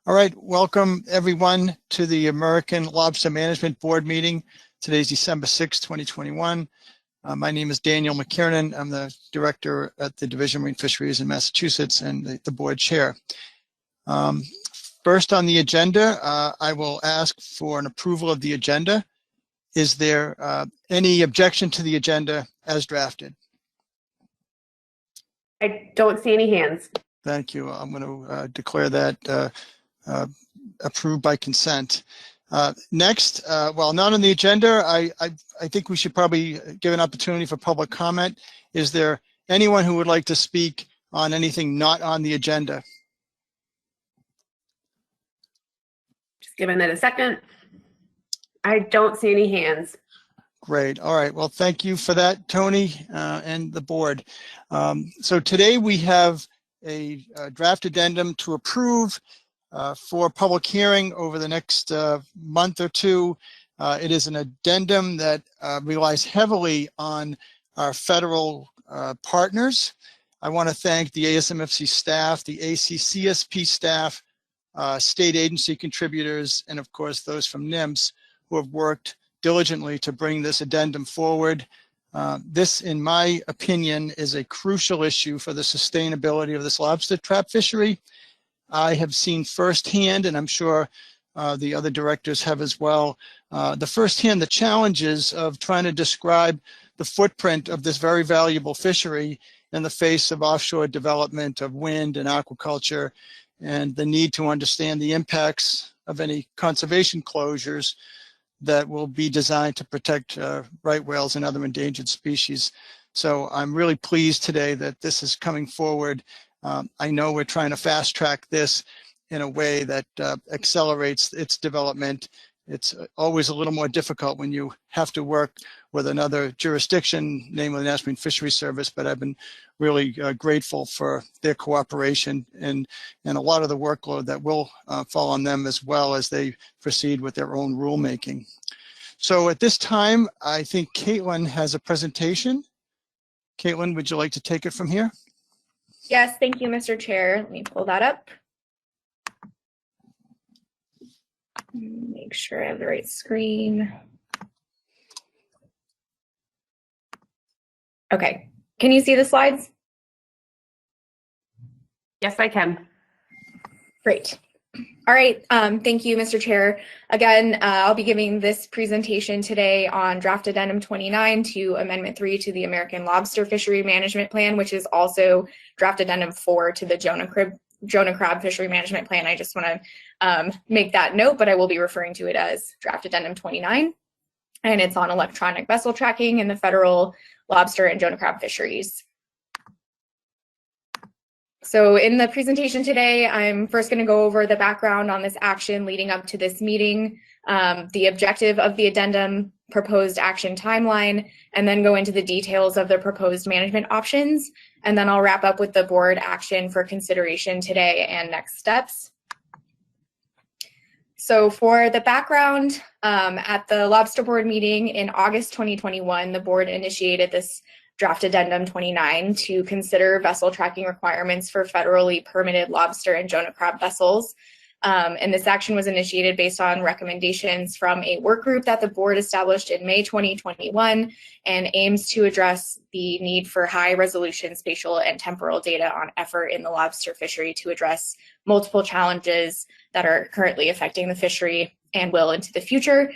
All right, welcome everyone to the American Lobster Management Board meeting. Today's December 6, 2021. My name is Daniel McKiernan. I'm the director at the Division of Marine Fisheries in Massachusetts and the board chair. First on the agenda, I will ask for an approval of the agenda. Is there any objection to the agenda as drafted? I don't see any hands. Thank you. I'm going to declare that approved by consent. Next, while not on the agenda, I think we should probably give an opportunity for public comment. Is there anyone who would like to speak on anything not on the agenda? Just giving it a second. I don't see any hands. Great. All right. Well, thank you for that, Tony, and the board. So today we have a draft addendum to approve for public hearing over the next month or two. It is an addendum that relies heavily on our federal partners. I want to thank the ASMFC staff, the ACCSP staff, state agency contributors, and of course those from NIMS who have worked diligently to bring this addendum forward. This, in my opinion, is a crucial issue for the sustainability of this lobster trap fishery. I have seen firsthand, and I'm sure the other directors have as well, the challenges of trying to describe the footprint of this very valuable fishery in the face of offshore development of wind and aquaculture, and the need to understand the impacts of any conservation closures that will be designed to protect right whales and other endangered species. So I'm really pleased today that this is coming forward. I know we're trying to fast track this in a way that accelerates its development. It's always a little more difficult when you have to work with another jurisdiction, namely the National Marine Fisheries Service, but I've been really grateful for their cooperation and a lot of the workload that will fall on them as well as they proceed with their own rulemaking. So at this time, I think Caitlin has a presentation. Caitlin, would you like to take it from here? Yes, thank you, Mr. Chair. Let me pull that up. Make sure I have the right screen. Okay, can you see the slides? Yes, I can. Great. All right, thank you, Mr. Chair. Again, I'll be giving this presentation today on Draft Addendum 29 to Amendment 3 to the American Lobster Fishery Management Plan, which is also Draft Addendum 4 to the Jonah Crab Fishery Management Plan. I just want to make that note, but I will be referring to it as Draft Addendum 29, and it's on electronic vessel tracking in the federal lobster and Jonah crab fisheries. So in the presentation today, I'm first going to go over the background on this action leading up to this meeting, the objective of the addendum, proposed action timeline, and then go into the details of the proposed management options. And then I'll wrap up with the board action for consideration today and next steps. So for the background, at the Lobster Board meeting in August 2021, the board initiated this Draft Addendum 29 to consider vessel tracking requirements for federally permitted lobster and Jonah crab vessels. And this action was initiated based on recommendations from a work group that the board established in May 2021 and aims to address the need for high resolution spatial and temporal data on effort in the lobster fishery to address multiple challenges that are currently affecting the fishery and will into the future.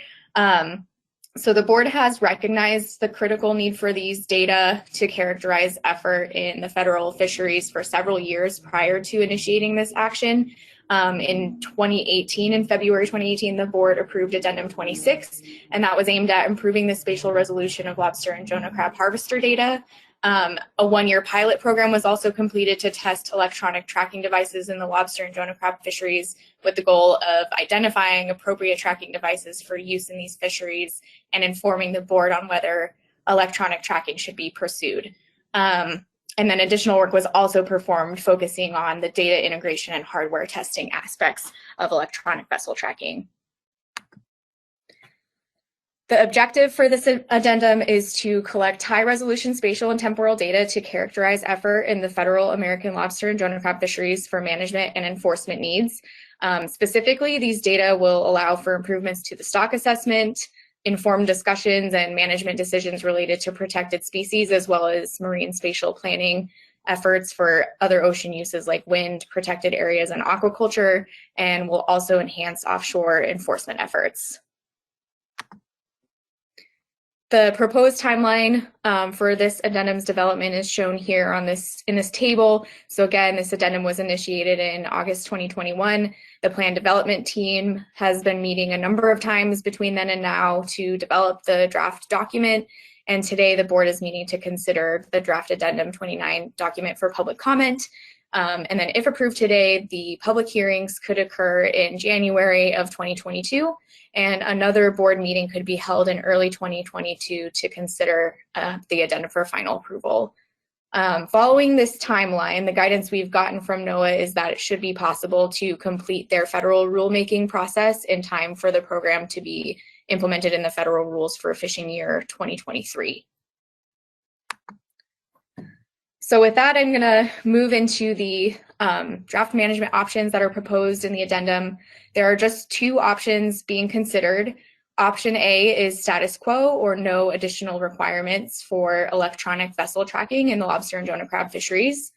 So the board has recognized the critical need for these data to characterize effort in the federal fisheries for several years prior to initiating this action. In 2018, in February 2018, the board approved Addendum 26, and that was aimed at improving the spatial resolution of lobster and Jonah crab harvester data. A one-year pilot program was also completed to test electronic tracking devices in the lobster and Jonah crab fisheries with the goal of identifying appropriate tracking devices for use in these fisheries and informing the board on whether electronic tracking should be pursued. And then additional work was also performed focusing on the data integration and hardware testing aspects of electronic vessel tracking. The objective for this addendum is to collect high-resolution spatial and temporal data to characterize effort in the federal American lobster and Jonah crab fisheries for management and enforcement needs. Specifically, these data will allow for improvements to the stock assessment, informed discussions and management decisions related to protected species, as well as marine spatial planning efforts for other ocean uses like wind, protected areas, and aquaculture, and will also enhance offshore enforcement efforts. The proposed timeline for this addendum's development is shown here on in this table. So again, this addendum was initiated in August 2021. The plan development team has been meeting a number of times between then and now to develop the draft document. And today the board is meeting to consider the draft addendum 29 document for public comment. And then if approved today, the public hearings could occur in January of 2022, and another board meeting could be held in early 2022 to consider the addendum for final approval. Following this timeline, the guidance we've gotten from NOAA is that it should be possible to complete their federal rulemaking process in time for the program to be implemented in the federal rules for fishing year 2023. So with that, I'm going to move into the draft management options that are proposed in the addendum. There are just two options being considered. Option A is status quo, or no additional requirements for electronic vessel tracking in the lobster and Jonah crab fisheries.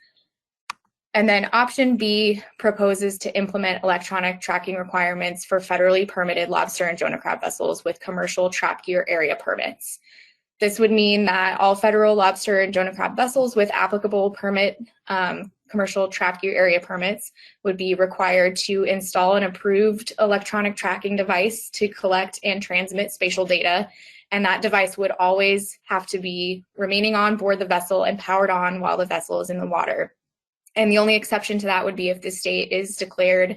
And then option B proposes to implement electronic tracking requirements for federally permitted lobster and Jonah crab vessels with commercial trap gear area permits. This would mean that all federal lobster and Jonah crab vessels with applicable commercial trap gear area permits would be required to install an approved electronic tracking device to collect and transmit spatial data. And that device would always have to be remaining on board the vessel and powered on while the vessel is in the water. And the only exception to that would be if the state is declared,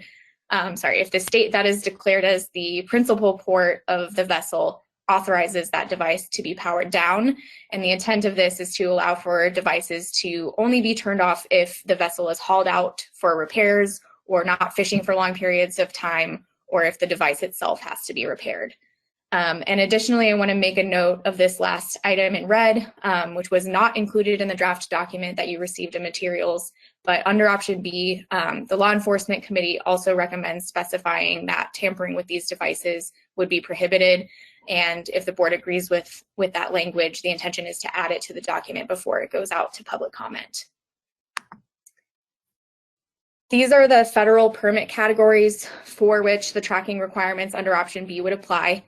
if the state that is declared as the principal port of the vessel authorizes that device to be powered down. And the intent of this is to allow for devices to only be turned off if the vessel is hauled out for repairs or not fishing for long periods of time, or if the device itself has to be repaired. And additionally, I want to make a note of this last item in red, which was not included in the draft document that you received in materials. But under option B, the Law Enforcement Committee also recommends specifying that tampering with these devices would be prohibited. And if the board agrees with that language, the intention is to add it to the document before it goes out to public comment. These are the federal permit categories for which the tracking requirements under option B would apply.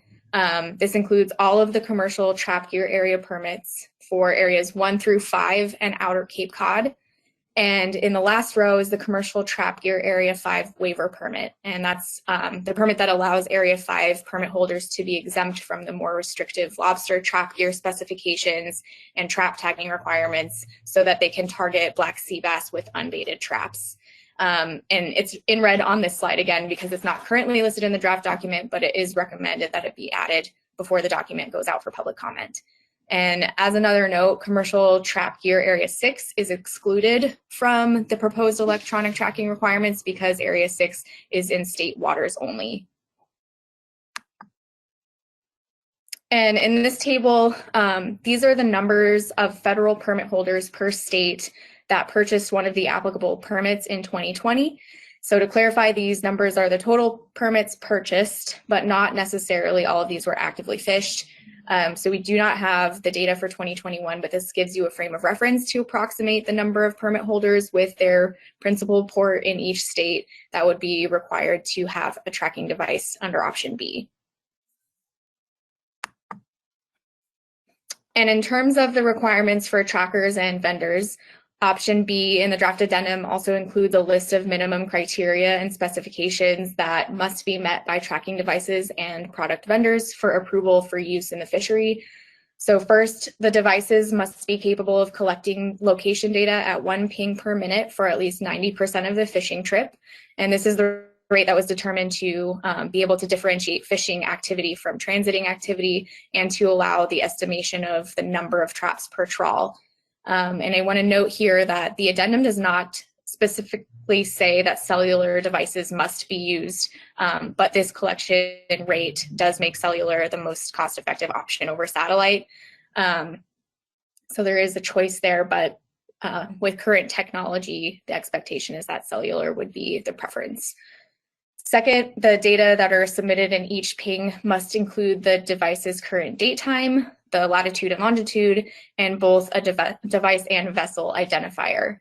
This includes all of the commercial trap gear area permits for areas 1 through 5 and outer Cape Cod. And in the last row is the commercial trap gear area 5 waiver permit. And that's the permit that allows area 5 permit holders to be exempt from the more restrictive lobster trap gear specifications and trap tagging requirements so that they can target black sea bass with unbaited traps. And it's in red on this slide again because it's not currently listed in the draft document, but it is recommended that it be added before the document goes out for public comment. And as another note, commercial trap gear area 6 is excluded from the proposed electronic tracking requirements because area 6 is in state waters only. And in this table, these are the numbers of federal permit holders per state that purchased one of the applicable permits in 2020. So to clarify, these numbers are the total permits purchased, but not necessarily all of these were actively fished. So we do not have the data for 2021, but this gives you a frame of reference to approximate the number of permit holders with their principal port in each state that would be required to have a tracking device under option B. And in terms of the requirements for trackers and vendors, option B in the draft addendum also includes a list of minimum criteria and specifications that must be met by tracking devices and product vendors for approval for use in the fishery. So first, the devices must be capable of collecting location data at 1 ping per minute for at least 90% of the fishing trip. And this is the rate that was determined to be able to differentiate fishing activity from transiting activity and to allow the estimation of the number of traps per trawl. And I want to note here that the addendum does not specifically say that cellular devices must be used, but this collection rate does make cellular the most cost-effective option over satellite. So there is a choice there, but with current technology, the expectation is that cellular would be the preference. Second, the data that are submitted in each ping must include the device's current date time, the latitude and longitude, and both a device and vessel identifier.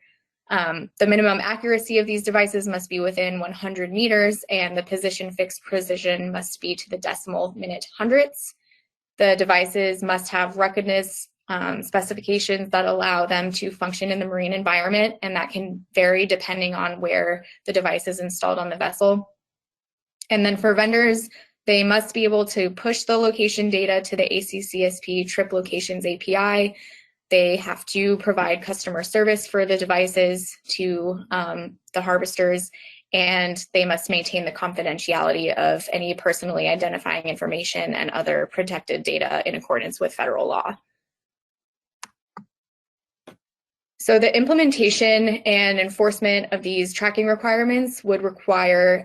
The minimum accuracy of these devices must be within 100 meters, and the position fixed precision must be to the decimal minute hundredths. The devices must have ruggedness specifications that allow them to function in the marine environment, and that can vary depending on where the device is installed on the vessel. And then for vendors, they must be able to push the location data to the ACCSP Trip Locations API. They have to provide customer service for the devices to the harvesters, and they must maintain the confidentiality of any personally identifying information and other protected data in accordance with federal law. So the implementation and enforcement of these tracking requirements would require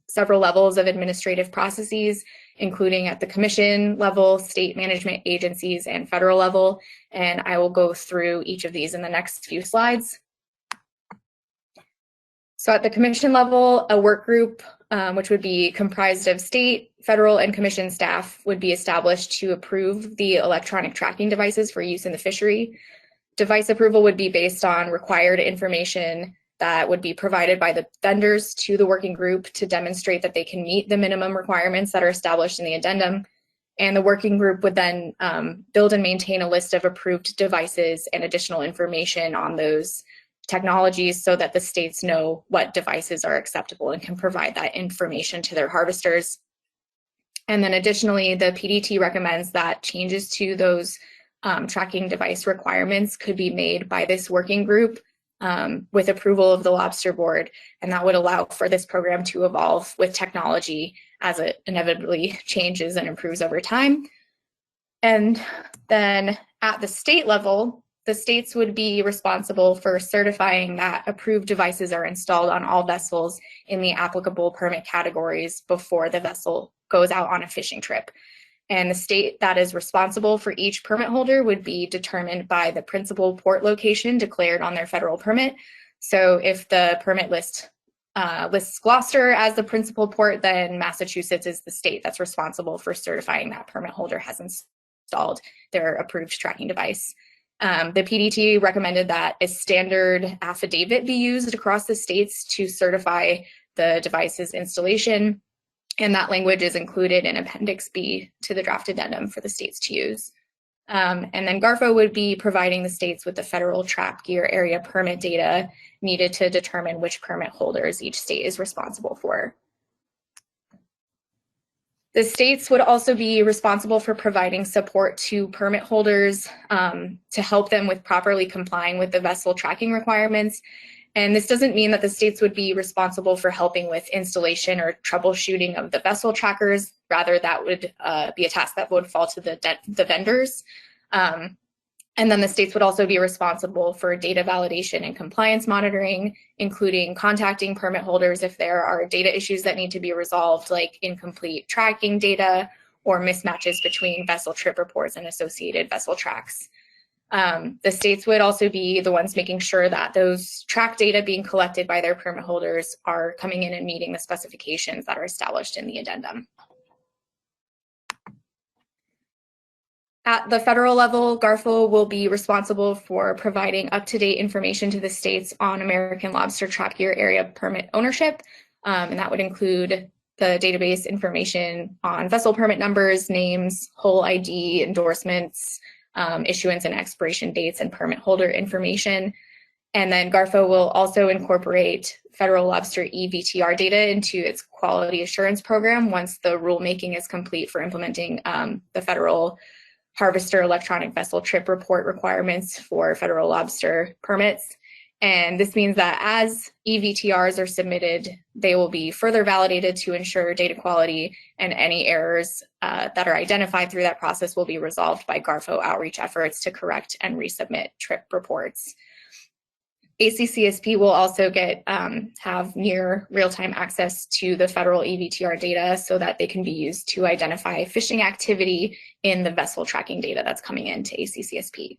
several levels of administrative processes, including at the commission level, state management agencies, and federal level. And I will go through each of these in the next few slides. So at the commission level, a work group, which would be comprised of state, federal, and commission staff, would be established to approve the electronic tracking devices for use in the fishery. Device approval would be based on required information that would be provided by the vendors to the working group to demonstrate that they can meet the minimum requirements that are established in the addendum. And the working group would then build and maintain a list of approved devices and additional information on those technologies so that the states know what devices are acceptable and can provide that information to their harvesters. And then additionally, the PDT recommends that changes to those tracking device requirements could be made by this working group with approval of the Lobster Board, and that would allow for this program to evolve with technology as it inevitably changes and improves over time. And then at the state level, the states would be responsible for certifying that approved devices are installed on all vessels in the applicable permit categories before the vessel goes out on a fishing trip. And the state that is responsible for each permit holder would be determined by the principal port location declared on their federal permit. So if the permit lists Gloucester as the principal port, then Massachusetts is the state that's responsible for certifying that permit holder has installed their approved tracking device. The PDT recommended that a standard affidavit be used across the states to certify the device's installation. And that language is included in Appendix B to the draft addendum for the states to use. And then GARFO would be providing the states with the federal trap gear area permit data needed to determine which permit holders each state is responsible for. The states would also be responsible for providing support to permit holders to help them with properly complying with the vessel tracking requirements. And this doesn't mean that the states would be responsible for helping with installation or troubleshooting of the vessel trackers. Rather, that would be a task that would fall to the vendors. And then the states would also be responsible for data validation and compliance monitoring, including contacting permit holders if there are data issues that need to be resolved, like incomplete tracking data or mismatches between vessel trip reports and associated vessel tracks. The states would also be the ones making sure that those track data being collected by their permit holders are coming in and meeting the specifications that are established in the addendum. At the federal level, GARFO will be responsible for providing up-to-date information to the states on American lobster trap gear area permit ownership, and that would include the database information on vessel permit numbers, names, hull ID, endorsements, issuance and expiration dates, and permit holder information. And then GARFO will also incorporate federal lobster EVTR data into its quality assurance program once the rulemaking is complete for implementing the federal harvester electronic vessel trip report requirements for federal lobster permits. And this means that as EVTRs are submitted, they will be further validated to ensure data quality, and any errors that are identified through that process will be resolved by GARFO outreach efforts to correct and resubmit trip reports. ACCSP will also have near real-time access to the federal EVTR data so that they can be used to identify fishing activity in the vessel tracking data that's coming into ACCSP.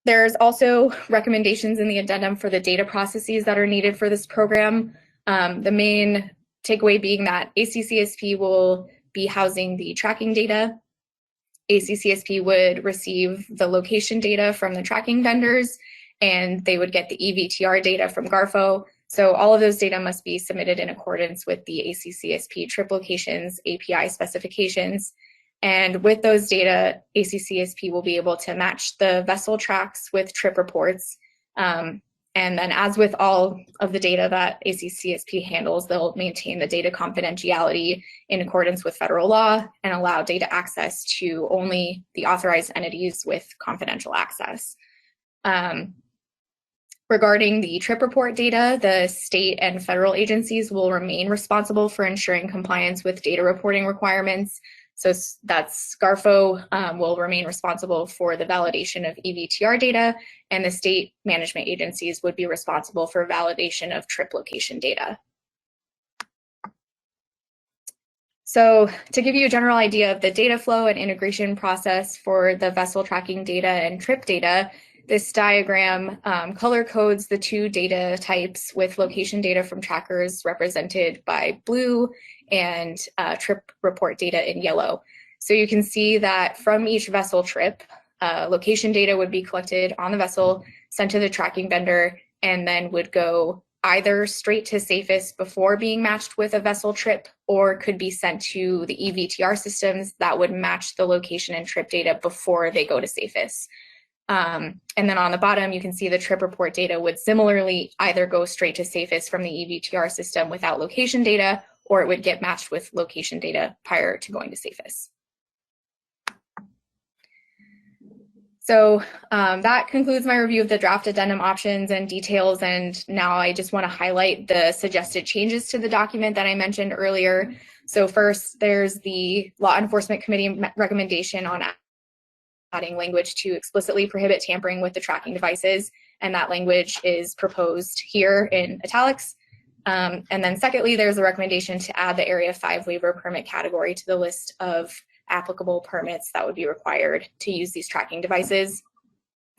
There's also recommendations in the addendum for the data processes that are needed for this program. The main takeaway being that ACCSP will be housing the tracking data. ACCSP would receive the location data from the tracking vendors, and they would get the EVTR data from GARFO. So all of those data must be submitted in accordance with the ACCSP trip locations API specifications. And with those data, ACCSP will be able to match the vessel tracks with trip reports. And then as with all of the data that ACCSP handles, they'll maintain the data confidentiality in accordance with federal law and allow data access to only the authorized entities with confidential access. Regarding the trip report data, the state and federal agencies will remain responsible for ensuring compliance with data reporting requirements. So that's GARFO will remain responsible for the validation of EVTR data, and the state management agencies would be responsible for validation of trip location data. So to give you a general idea of the data flow and integration process for the vessel tracking data and trip data, this diagram color codes the two data types with location data from trackers represented by blue and trip report data in yellow. So you can see that from each vessel trip, location data would be collected on the vessel, sent to the tracking vendor, and then would go either straight to SAFES before being matched with a vessel trip, or could be sent to the EVTR systems that would match the location and trip data before they go to SAFES. And then on the bottom, you can see the trip report data would similarly either go straight to SAFES from the EVTR system without location data, or it would get matched with location data prior to going to SAFES. So that concludes my review of the draft addendum options and details. And now I just want to highlight the suggested changes to the document that I mentioned earlier. So first, there's the Law Enforcement Committee recommendation on adding language to explicitly prohibit tampering with the tracking devices. And that language is proposed here in italics. And then secondly, there's a recommendation to add the Area 5 waiver permit category to the list of applicable permits that would be required to use these tracking devices.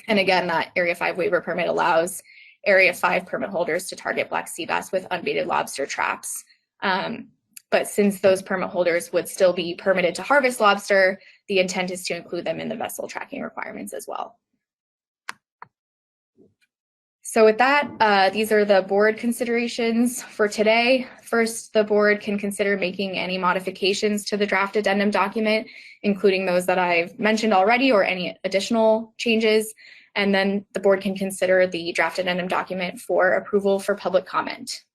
And again, that Area 5 waiver permit allows Area 5 permit holders to target black sea bass with unbaited lobster traps. But since those permit holders would still be permitted to harvest lobster, the intent is to include them in the vessel tracking requirements as well. So with that, these are the board considerations for today. First, the board can consider making any modifications to the draft addendum document, including those that I've mentioned already or any additional changes. And then the board can consider the draft addendum document for approval for public comment.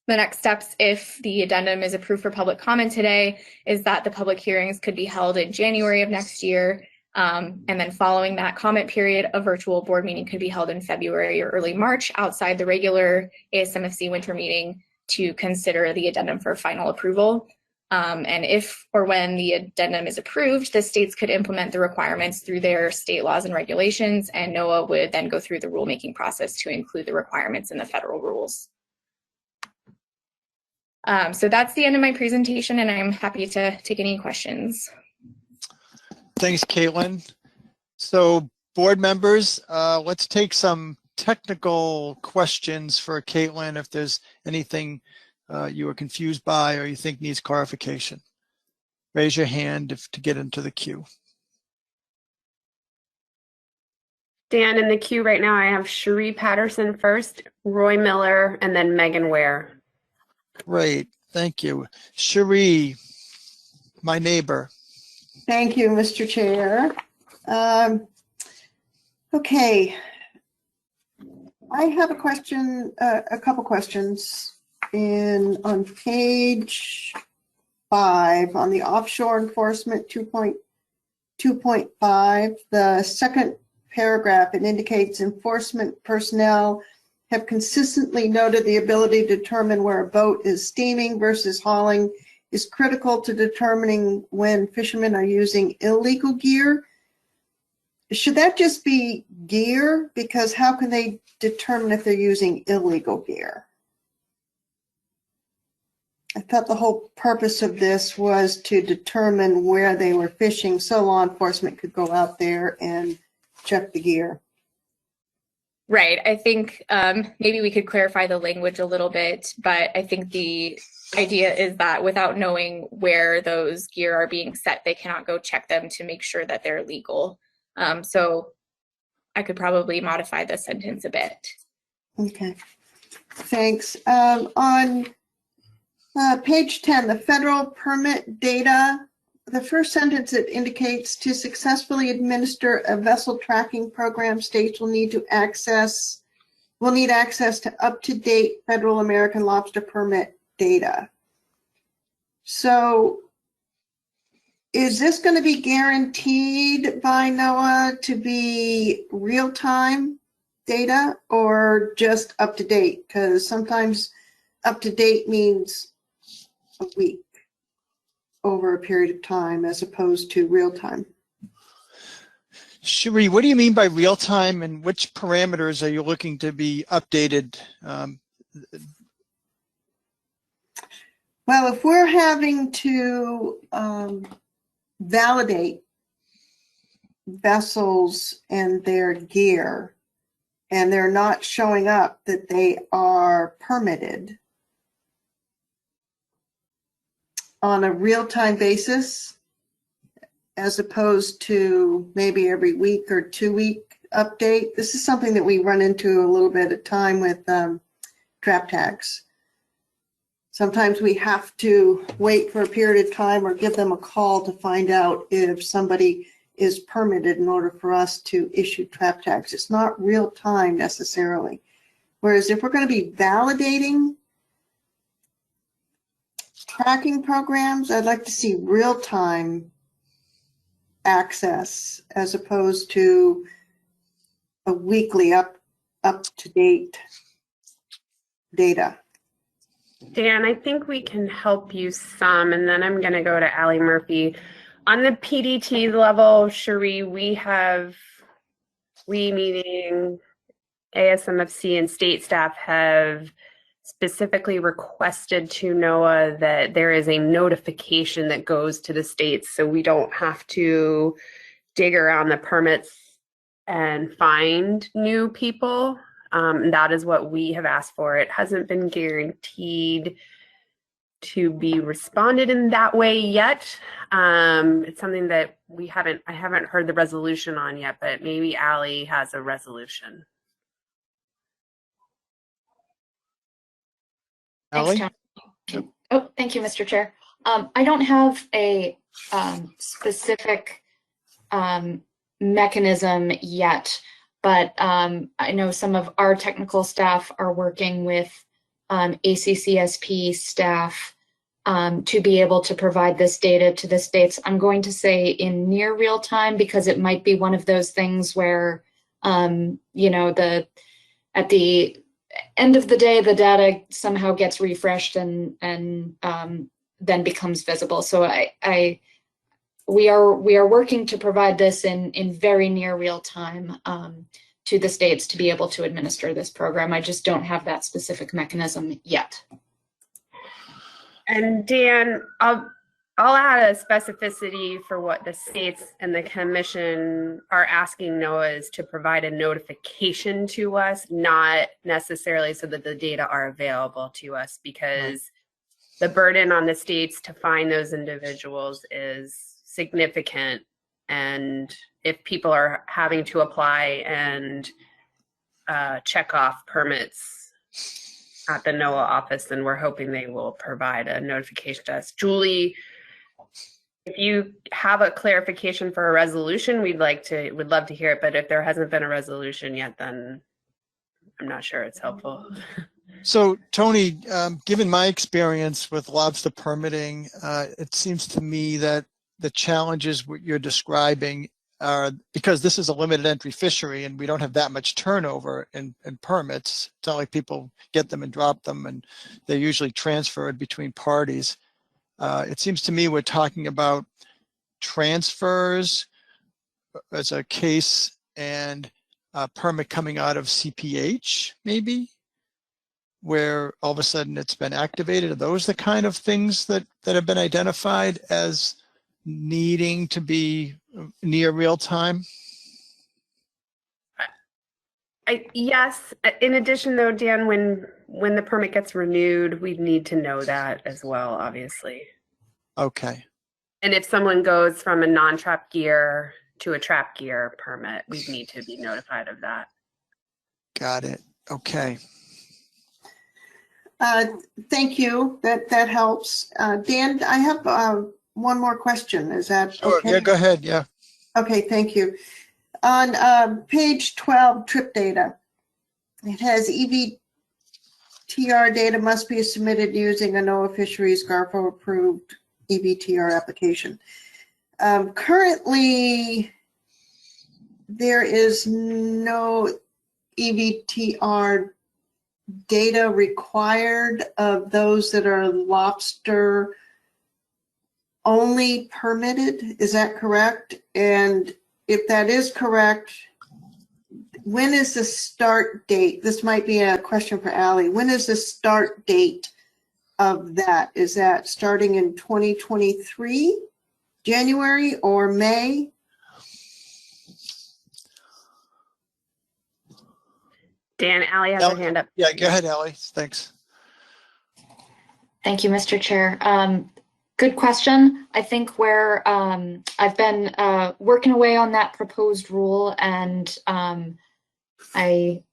The next steps, if the addendum is approved for public comment today, is that the public hearings could be held in January of next year. And then following that comment period, a virtual board meeting could be held in February or early March outside the regular ASMFC winter meeting to consider the addendum for final approval. And if or when the addendum is approved, the states could implement the requirements through their state laws and regulations, and NOAA would then go through the rulemaking process to include the requirements in the federal rules. So that's the end of my presentation, and I'm happy to take any questions. Thanks, Caitlin. So board members, let's take some technical questions for Caitlin if there's anything you are confused by or you think needs clarification. Raise your hand to get into the queue. Dan, in the queue right now, I have Cherie Patterson first, Roy Miller, and then Megan Ware. Great, thank you. Cherie, my neighbor. Thank you, Mr. Chair. Okay, I have a question, a couple questions on page 5 on the offshore enforcement 2.5, the second paragraph. It indicates enforcement personnel have consistently noted the ability to determine where a boat is steaming versus hauling is critical to determining when fishermen are using illegal gear. Should that just be gear? Because how can they determine if they're using illegal gear? I thought the whole purpose of this was to determine where they were fishing so law enforcement could go out there and check the gear. Right. I think maybe we could clarify the language a little bit, but I think the idea is that without knowing where those gear are being set, they cannot go check them to make sure that they're legal. So I could probably modify the sentence a bit. Okay, thanks. On page 10, the federal permit data, the first sentence, it indicates to successfully administer a vessel tracking program, states will need access to up-to-date federal American lobster permit data. So is this going to be guaranteed by NOAA to be real-time data or just up-to-date? Because sometimes up-to-date means a week over a period of time as opposed to real-time. Cherie, what do you mean by real time, and which parameters are you looking to be updated? Well, if we're having to validate vessels and their gear, and they're not showing up that they are permitted on a real-time basis, as opposed to maybe every week or 2-week update. This is something that we run into a little bit of time with trap tags. Sometimes we have to wait for a period of time or give them a call to find out if somebody is permitted in order for us to issue trap tags. It's not real time necessarily. Whereas if we're going to be validating tracking programs, I'd like to see real time access as opposed to a weekly up to date data. Dan, I think we can help you some, and then I'm going to go to Allie Murphy. On the PDT level, Cherie, we meaning ASMFC and state staff have specifically requested to NOAA that there is a notification that goes to the states so we don't have to dig around the permits and find new people. That is what we have asked for. It hasn't been guaranteed to be responded in that way yet. It's something that I haven't heard the resolution on yet, but maybe Allie has a resolution. Allie? Thanks, Tom. Oh, thank you, Mr. Chair. I don't have a specific mechanism yet, but I know some of our technical staff are working with ACCSP staff to be able to provide this data to the states. I'm going to say in near real time because it might be one of those things where, you know, at the end of the day, the data somehow gets refreshed and then becomes visible. So we are working to provide this in very near real time to the states to be able to administer this program. I just don't have that specific mechanism yet. And Dan, I'll add a specificity for what the states and the commission are asking NOAA is to provide a notification to us, not necessarily so that the data are available to us, because the burden on the states to find those individuals is significant. And if people are having to apply and check off permits at the NOAA office, then we're hoping they will provide a notification to us. Julie, if you have a clarification for a resolution, would love to hear it. But if there hasn't been a resolution yet, then I'm not sure it's helpful. So Tony, given my experience with lobster permitting, it seems to me that the challenges what you're describing are because this is a limited entry fishery and we don't have that much turnover in permits. It's not like people get them and drop them, and they're usually transferred between parties. It seems to me we're talking about transfers as a case and a permit coming out of CPH, maybe? where all of a sudden it's been activated? Are those the kind of things that have been identified as needing to be near real time? Yes. In addition, though, Dan, when the permit gets renewed, we need to know that as well, obviously. Okay. And if someone goes from a non-trap gear to a trap gear permit, we need to be notified of that. Got it. Okay. Thank you. That helps. Dan, I have one more question. Is that Sure. okay? Yeah, go ahead. Yeah. Okay, thank you. On page 12, trip data, it has EVTR data must be submitted using a NOAA Fisheries GARFO approved EVTR application. Currently, there is no EVTR data required of those that are lobster only permitted. Is that correct? And if that is correct, when is the start date? This might be a question for Allie. When is the start date of that? Is that starting in 2023, January or May? Dan, Allie has her hand up. Yeah, go ahead, Allie. Thanks. Thank you, Mr. Chair. Good question. I think where I've been working away on that proposed rule, and I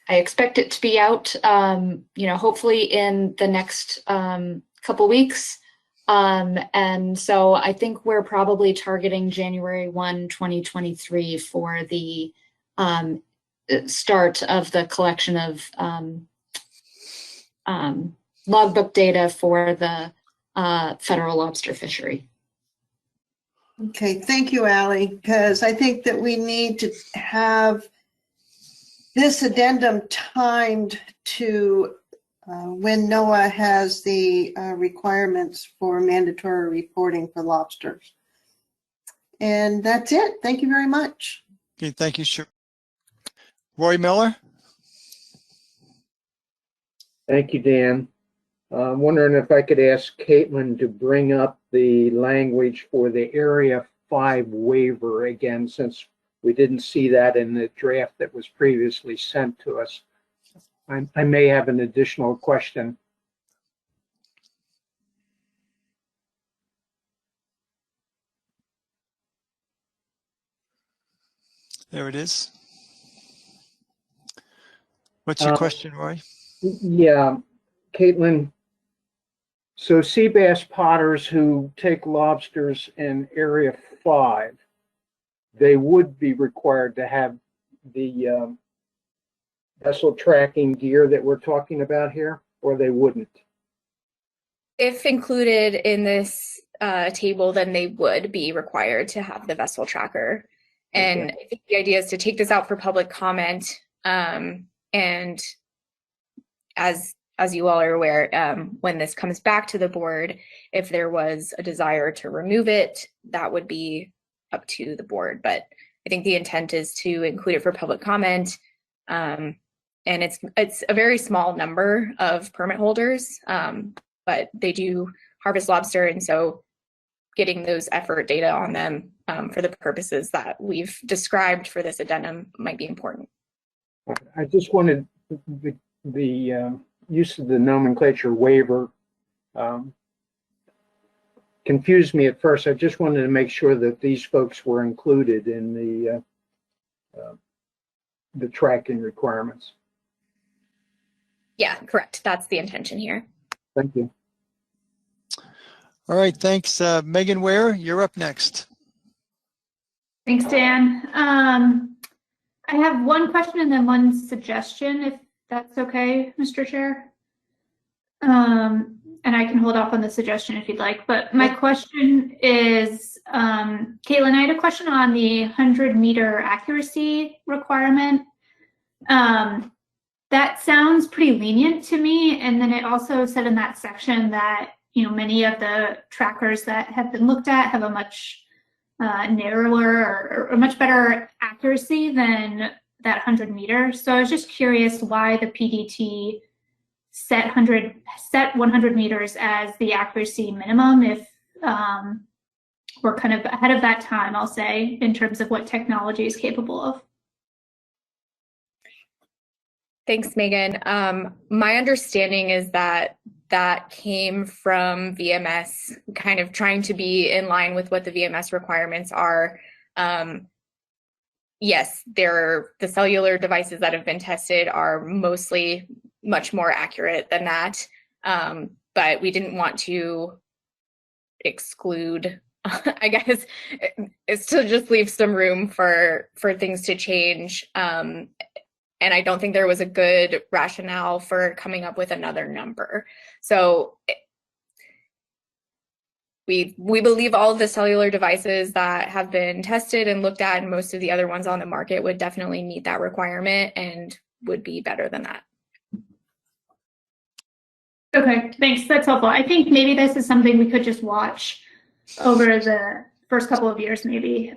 expect it to be out, hopefully in the next couple weeks. And so I think we're probably targeting January 1, 2023 for the start of the collection of logbook data for the federal lobster fishery. Okay, thank you, Allie, because I think that we need to have this addendum timed to when NOAA has the requirements for mandatory reporting for lobsters. And that's it. Thank you very much. Okay, thank you, sure. Roy Miller? Thank you, Dan. I'm wondering if I could ask Caitlin to bring up the language for the Area 5 waiver again, since we didn't see that in the draft that was previously sent to us. I may have an additional question. There it is. What's your question, Roy? Yeah, Caitlin. So sea bass potters who take lobsters in Area 5, they would be required to have the vessel tracking gear that we're talking about here, or they wouldn't? If included in this table, then they would be required to have the vessel tracker. And I think the idea is to take this out for public comment. And as you all are aware, when this comes back to the board, if there was a desire to remove it, that would be up to the board. But I think the intent is to include it for public comment. And it's a very small number of permit holders, but they do harvest lobster. And so getting those effort data on them for the purposes that we've described for this addendum might be important. I just wanted the use of the nomenclature waiver confused me at first. I just wanted to make sure that these folks were included in the tracking requirements. Yeah, correct. That's the intention here. Thank you. All right, thanks. Megan Ware, you're up next. Thanks, Dan. I have one question and then one suggestion, if that's okay, Mr. Chair. And I can hold off on the suggestion if you'd like. But my question is, Caitlin, I had a question on the 100-meter accuracy requirement. That sounds pretty lenient to me. And then it also said in that section that, many of the trackers that have been looked at have a much narrower or a much better accuracy than that 100 meter. So I was just curious why the PDT set 100 meters as the accuracy minimum if we're kind of ahead of that time, I'll say, in terms of what technology is capable of. Thanks, Megan. My understanding is that that came from VMS, kind of trying to be in line with what the VMS requirements are. Yes, the cellular devices that have been tested are mostly much more accurate than that, but we didn't want to exclude, I guess, it's to just leave some room for things to change. And I don't think there was a good rationale for coming up with another number. So we believe all of the cellular devices that have been tested and looked at, and most of the other ones on the market would definitely meet that requirement and would be better than that. Okay, thanks. That's helpful. I think maybe this is something we could just watch over the first couple of years, maybe,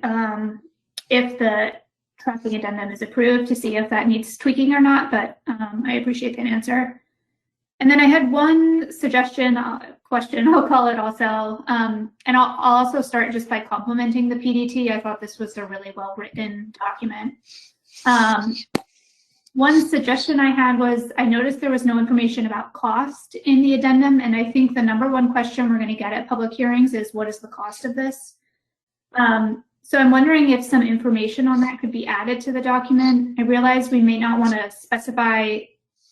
if the tracking addendum is approved, to see if that needs tweaking or not, but I appreciate that answer. And then I had one suggestion, question, I'll call it also, and I'll also start just by complimenting the PDT. I thought this was a really well-written document. One suggestion I had was, I noticed there was no information about cost in the addendum, and I think the #1 question we're going to get at public hearings is, what is the cost of this? So I'm wondering if some information on that could be added to the document. I realize we may not want to specify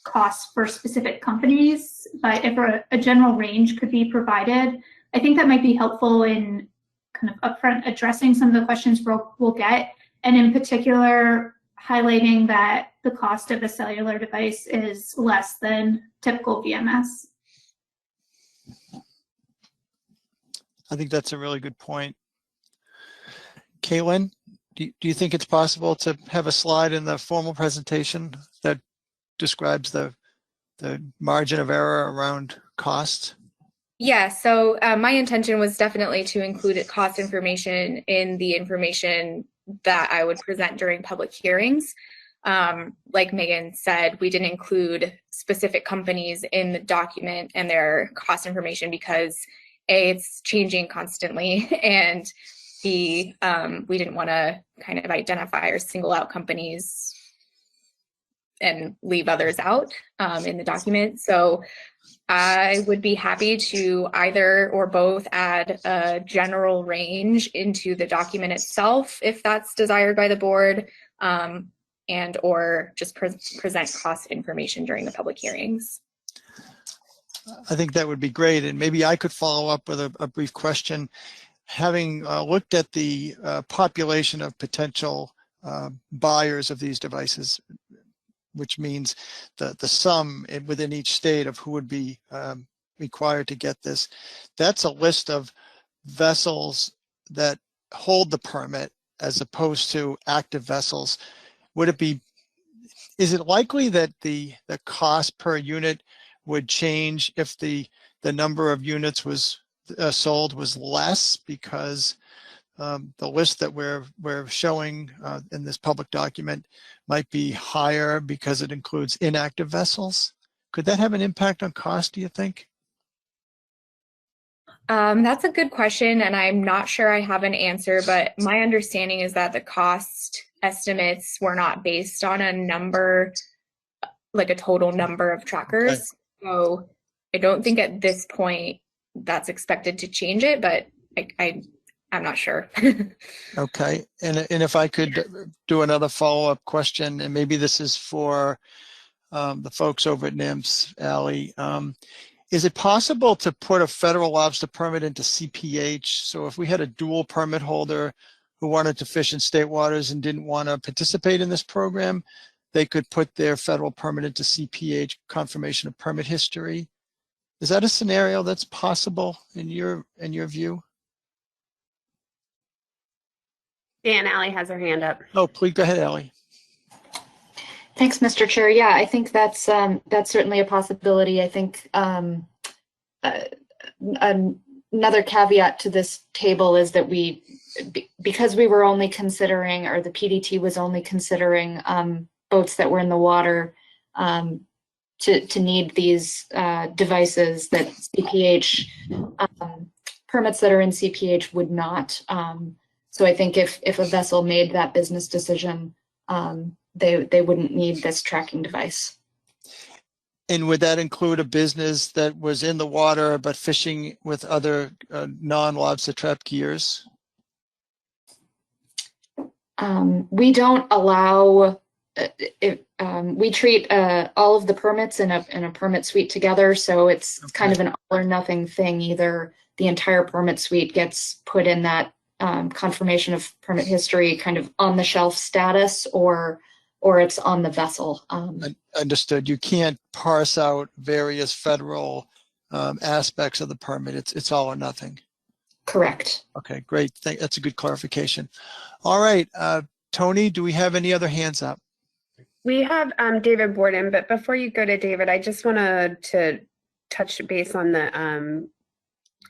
costs for specific companies, but if a general range could be provided, I think that might be helpful in kind of upfront addressing some of the questions we'll get, and in particular, highlighting that the cost of a cellular device is less than typical VMS. I think that's a really good point. Caitlin, do you think it's possible to have a slide in the formal presentation that describes the margin of error around cost? Yeah, so my intention was definitely to include cost information in the information that I would present during public hearings. Like Megan said, we didn't include specific companies in the document and their cost information because A, it's changing constantly, and B, we didn't want to kind of identify or single out companies and leave others out in the document. So I would be happy to either or both add a general range into the document itself, if that's desired by the board, and or just present cost information during the public hearings. I think that would be great. And maybe I could follow up with a brief question. Having looked at the population of potential buyers of these devices, which means the sum within each state of who would be required to get this, that's a list of vessels that hold the permit as opposed to active vessels. Is it likely that the cost per unit would change if the number of units was sold was less, because the list that we're showing in this public document might be higher because it includes inactive vessels? Could that have an impact on cost, do you think? That's a good question, and I'm not sure I have an answer, but my understanding is that the cost estimates were not based on a number, like a total number of trackers. Okay. So I don't think at this point that's expected to change it, but I'm not sure. Okay, and if I could do another follow-up question, and maybe this is for the folks over at NIMS, Allie. Is it possible to put a federal lobster permit into CPH? So if we had a dual permit holder who wanted to fish in state waters and didn't want to participate in this program, they could put their federal permit into CPH, confirmation of permit history. Is that a scenario that's possible in your view? Dan, Allie has her hand up. Oh, please go ahead, Allie. Thanks, Mr. Chair. Yeah, I think that's certainly a possibility. I think another caveat to this table is that because we were only considering, or the PDT was only considering boats that were in the water, to need these devices that CPH permits that are in CPH would not. So I think if a vessel made that business decision, they wouldn't need this tracking device. And would that include a business that was in the water but fishing with other non-lobster trap gears? We don't allow. We treat all of the permits in a permit suite together, so it's kind of an all or nothing thing. Either the entire permit suite gets put in that confirmation of permit history kind of on the shelf status, or it's on the vessel. Understood. You can't parse out various federal aspects of the permit. It's all or nothing. Correct. Okay, great. That's a good clarification. All right, Tony, do we have any other hands up? We have David Borden, but before you go to David, I just wanted to touch base on the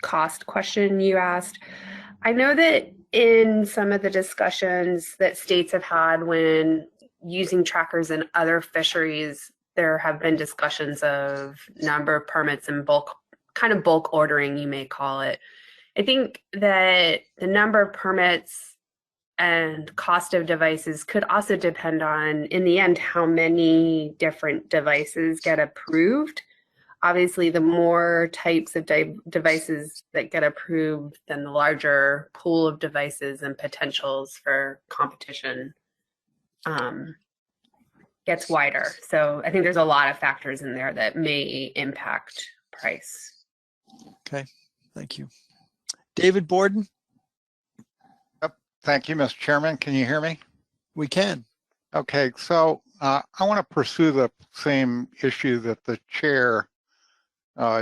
cost question you asked. I know that in some of the discussions that states have had when using trackers in other fisheries, there have been discussions of number of permits and bulk ordering, you may call it. I think that the number of permits and cost of devices could also depend on, in the end, how many different devices get approved. Obviously, the more types of devices that get approved, then the larger pool of devices and potentials for competition gets wider. So I think there's a lot of factors in there that may impact price. Okay, thank you. David Borden? Thank you, Mr. Chairman. Can you hear me? We can. Okay, so I want to pursue the same issue that the chair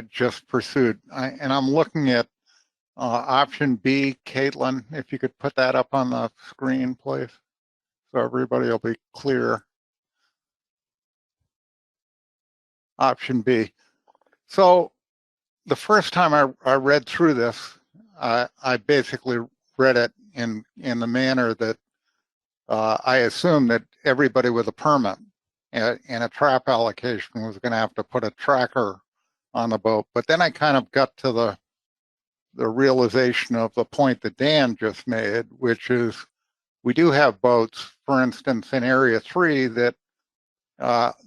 just pursued. And I'm looking at option B. Caitlin, if you could put that up on the screen, please, so everybody will be clear. Option B. So the first time I read through this, I basically read it in the manner that I assumed that everybody with a permit and a trap allocation was going to have to put a tracker on the boat. But then I kind of got to the realization of the point that Dan just made, which is we do have boats, for instance, in Area 3 that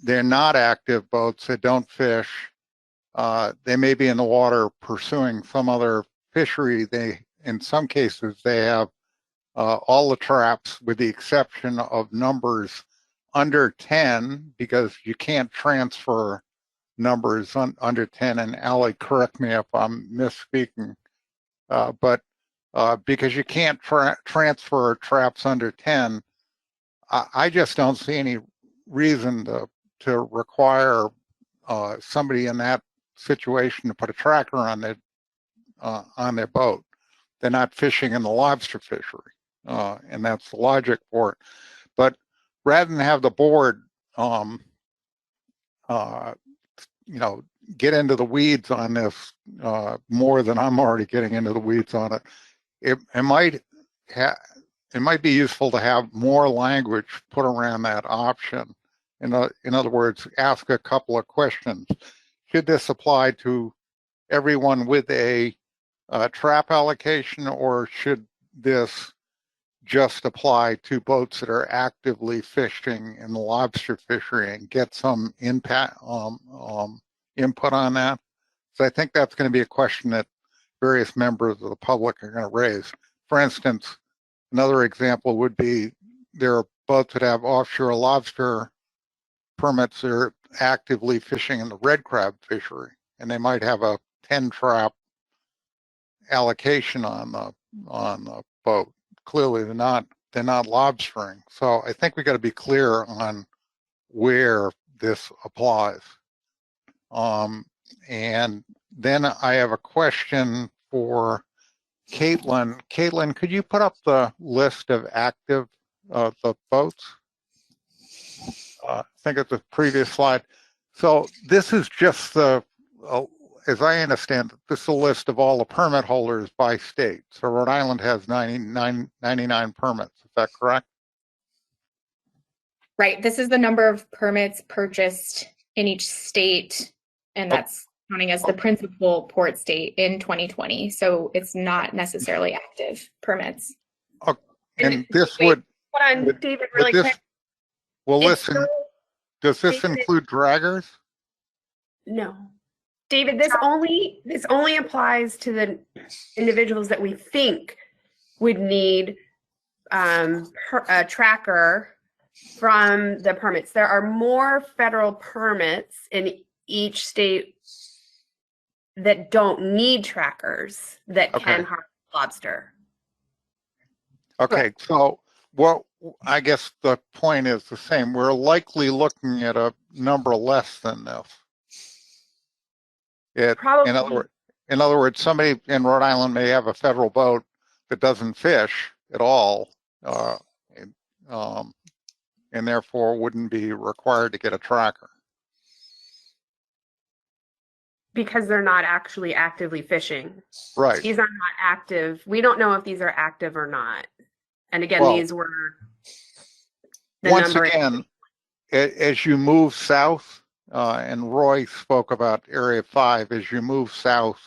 they're not active boats that don't fish. They may be in the water pursuing some other fishery. In some cases, they have all the traps with the exception of numbers under 10, because you can't transfer numbers under 10. And Allie, correct me if I'm misspeaking, but because you can't transfer traps under 10, I just don't see any reason to require somebody in that situation to put a tracker on their boat. They're not fishing in the lobster fishery, and that's the logic for it. But rather than have the board, get into the weeds on this more than I'm already getting into the weeds on it, it might be useful to have more language put around that option. In other words, ask a couple of questions. Should this apply to everyone with a trap allocation, or should this just apply to boats that are actively fishing in the lobster fishery, and get some input on that? So I think that's going to be a question that various members of the public are going to raise. For instance, another example would be there are boats that have offshore lobster permits that are actively fishing in the red crab fishery, and they might have a 10 trap allocation on the boat. Clearly, they're not lobstering. So I think we got to be clear on where this applies. And then I have a question for Caitlin. Caitlin, could you put up the list of active the boats? I think it's the previous slide. So this is just the, as I understand it, this is a list of all the permit holders by state. So Rhode Island has 99 permits. Is that correct? Right. This is the number of permits purchased in each state, and that's counting as the principal port state in 2020. So it's not necessarily active permits. And this wait, would, hold on, would- David, would really this, quick. well, It's listen, still- does this David- include draggers? No. David, this only applies to the individuals that we think would need a tracker from the permits. There are more federal permits in each state that don't need trackers that can harvest lobster. Okay, so what I guess the point is the same. We're likely looking at a number less than this. Probably. In other words, somebody in Rhode Island may have a federal boat that doesn't fish at all, and therefore wouldn't be required to get a tracker. Because they're not actually actively fishing. Right. These are not active. We don't know if these are active or not. And again, Well, these were the once number. again, as you move south, and Roy spoke about Area 5, as you move south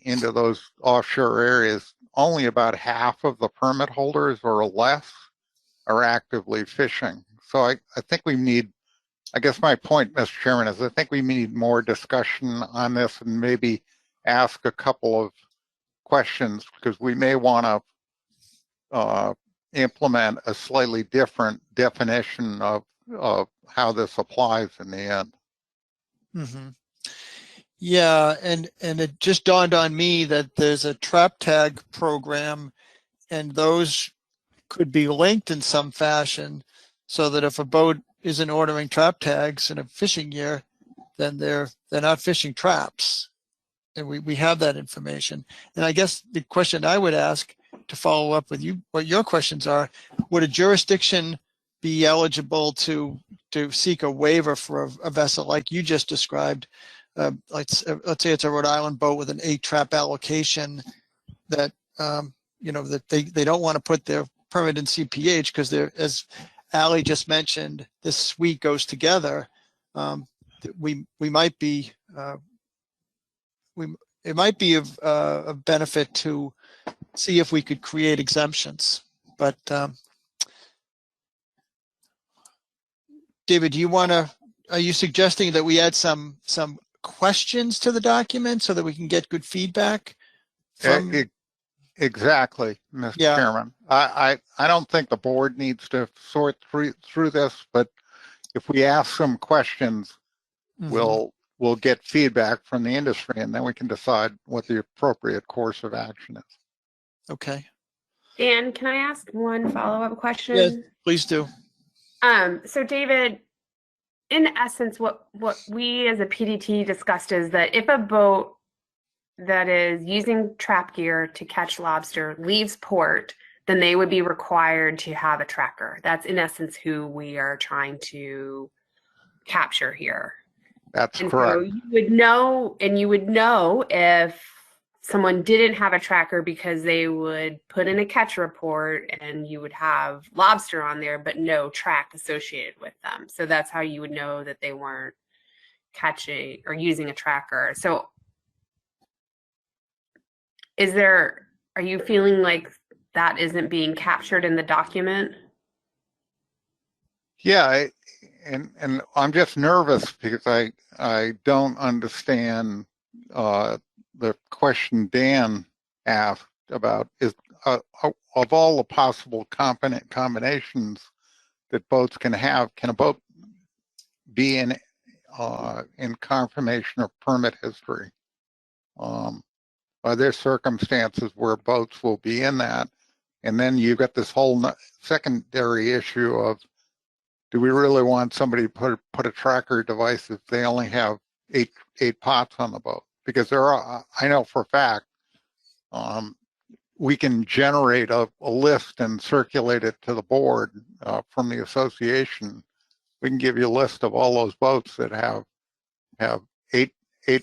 into those offshore areas, only about half of the permit holders or less are actively fishing. So I think we need, I guess my point, Mr. Chairman, is I think we need more discussion on this and maybe ask a couple of questions, because we may want to implement a slightly different definition of how this applies in the end. Mm-hmm. Yeah, and it just dawned on me that there's a trap tag program, and those could be linked in some fashion, so that if a boat isn't ordering trap tags in a fishing year, then they're not fishing traps, and we have that information. And I guess the question I would ask to follow up with you, what your questions are: would a jurisdiction be eligible to seek a waiver for a vessel like you just described? Let's say it's a Rhode Island boat with an 8-trap allocation that that they don't want to put their permit in CPH because they're, as Allie just mentioned, this suite goes together. We might be it might be of benefit to see if we could create exemptions. But David, are you suggesting that we add some questions to the document so that we can get good feedback from? Exactly, Mr. Chairman. I don't think the board needs to sort through this, but if we ask some questions, we'll get feedback from the industry, and then we can decide what the appropriate course of action is. Okay. Dan, can I ask one follow-up question? Yes, please do. So David, in essence, what we as a PDT discussed is that if a boat that is using trap gear to catch lobster leaves port, then they would be required to have a tracker. That's in essence who we are trying to capture here. That's and correct. So you would know if someone didn't have a tracker because they would put in a catch report and you would have lobster on there, but no track associated with them. So that's how you would know that they weren't catching or using a tracker. So are you feeling like that isn't being captured in the document? Yeah, and I'm just nervous because I don't understand the question Dan asked about is of all the possible combinations that boats can have, can a boat be in confirmation of permit history? Are there circumstances where boats will be in that? And then you've got this whole secondary issue of, do we really want somebody to put a tracker device if they only have eight pots on the boat? Because I know for a fact, we can generate a list and circulate it to the board from the association. We can give you a list of all those boats that have eight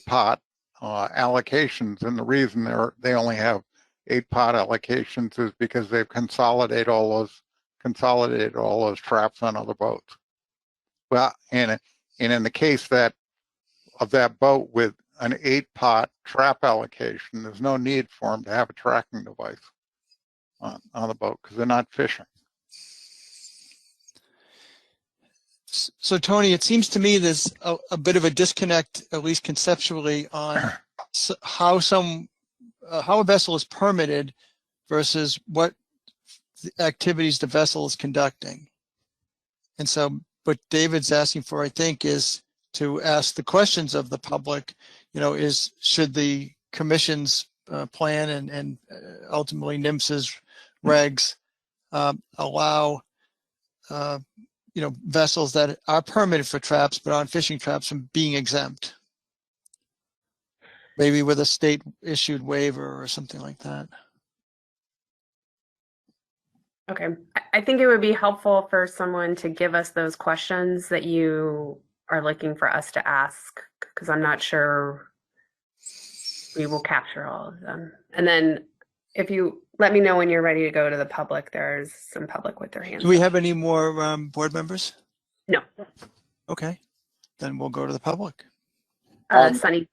pot allocations, and the reason they only have 8 pot allocations is because they've consolidated all those traps on other boats. Well, and And in the case of that boat with an 8-pot trap allocation, there's no need for them to have a tracking device on the boat because they're not fishing. So Tony, it seems to me there's a bit of a disconnect, at least conceptually, on how a vessel is permitted versus what activities the vessel is conducting. And so what David's asking for, I think, is to ask the questions of the public, should the commission's plan and ultimately NIMS's regs allow vessels that are permitted for traps but aren't fishing traps from being exempt, maybe with a state issued waiver or something like that. Okay, I think it would be helpful for someone to give us those questions that you are looking for us to ask, because I'm not sure we will capture all of them. And then if you let me know when you're ready to go to the public, there's some public with their hands Do we up. have any more board members? No. Okay, then we'll go to the public. Sunny.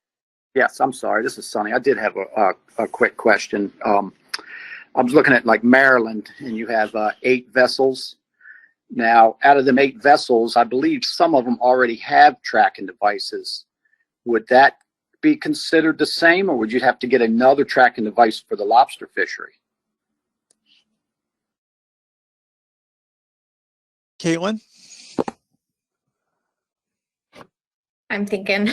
Yes, I'm sorry. This is Sonny. I did have a quick question. I was looking at like Maryland, and you have 8 vessels. Now, out of them 8 vessels, I believe some of them already have tracking devices. Would that be considered the same, or would you have to get another tracking device for the lobster fishery? Caitlin? I'm thinking.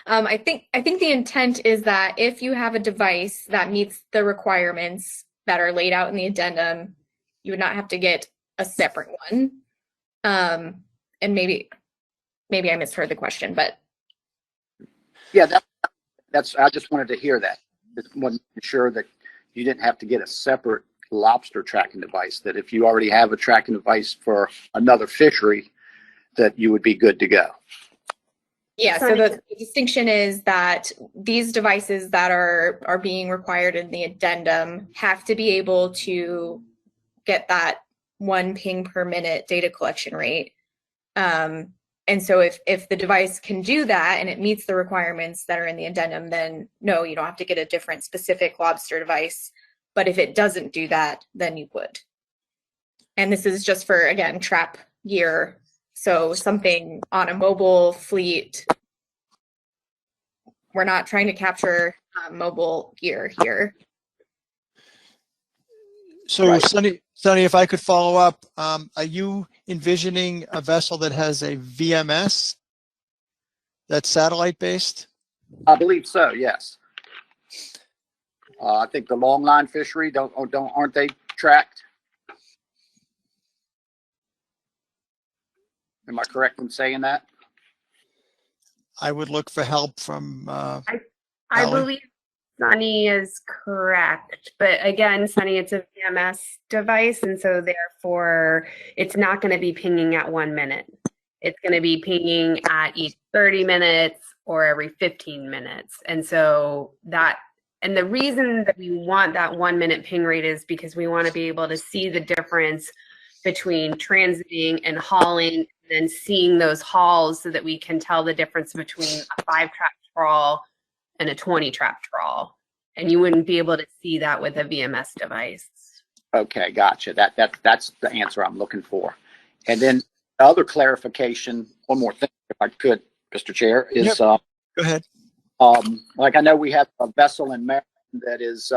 I think the intent is that if you have a device that meets the requirements that are laid out in the addendum, you would not have to get a separate one. And maybe I misheard the question, but Yeah, that's. I just wanted to hear that. Just wasn't sure that you didn't have to get a separate lobster tracking device. That if you already have a tracking device for another fishery, that you would be good to go. yeah, so the distinction is that these devices that are being required in the addendum have to be able to get that 1 ping per minute data collection rate. And so if the device can do that and it meets the requirements that are in the addendum, then no, you don't have to get a different specific lobster device. But if it doesn't do that, then you would. And this is just for, again, trap gear. So something on a mobile fleet. We're not trying to capture mobile gear here. So Right. Sonny, if I could follow up, are you envisioning a vessel that has a VMS that's satellite based? I believe so. Yes. I think the longline fishery aren't they tracked? Am I correct in saying that? I would look for help from I Ally? believe Sunny is correct, but again, Sunny, it's a VMS device, and so therefore it's not going to be pinging at 1 minute. It's going to be pinging at each 30 minutes or every 15 minutes. And so and the reason that we want that 1 minute ping rate is because we want to be able to see the difference between transiting and hauling, and then seeing those hauls so that we can tell the difference between a 5-trap trawl and a 20-trap trawl. And you wouldn't be able to see that with a VMS device. Okay, gotcha. That's the answer I'm looking for. And then other clarification, one more thing, if I could, Mr. Chair, is Go ahead. like I know we have a vessel in Maryland that is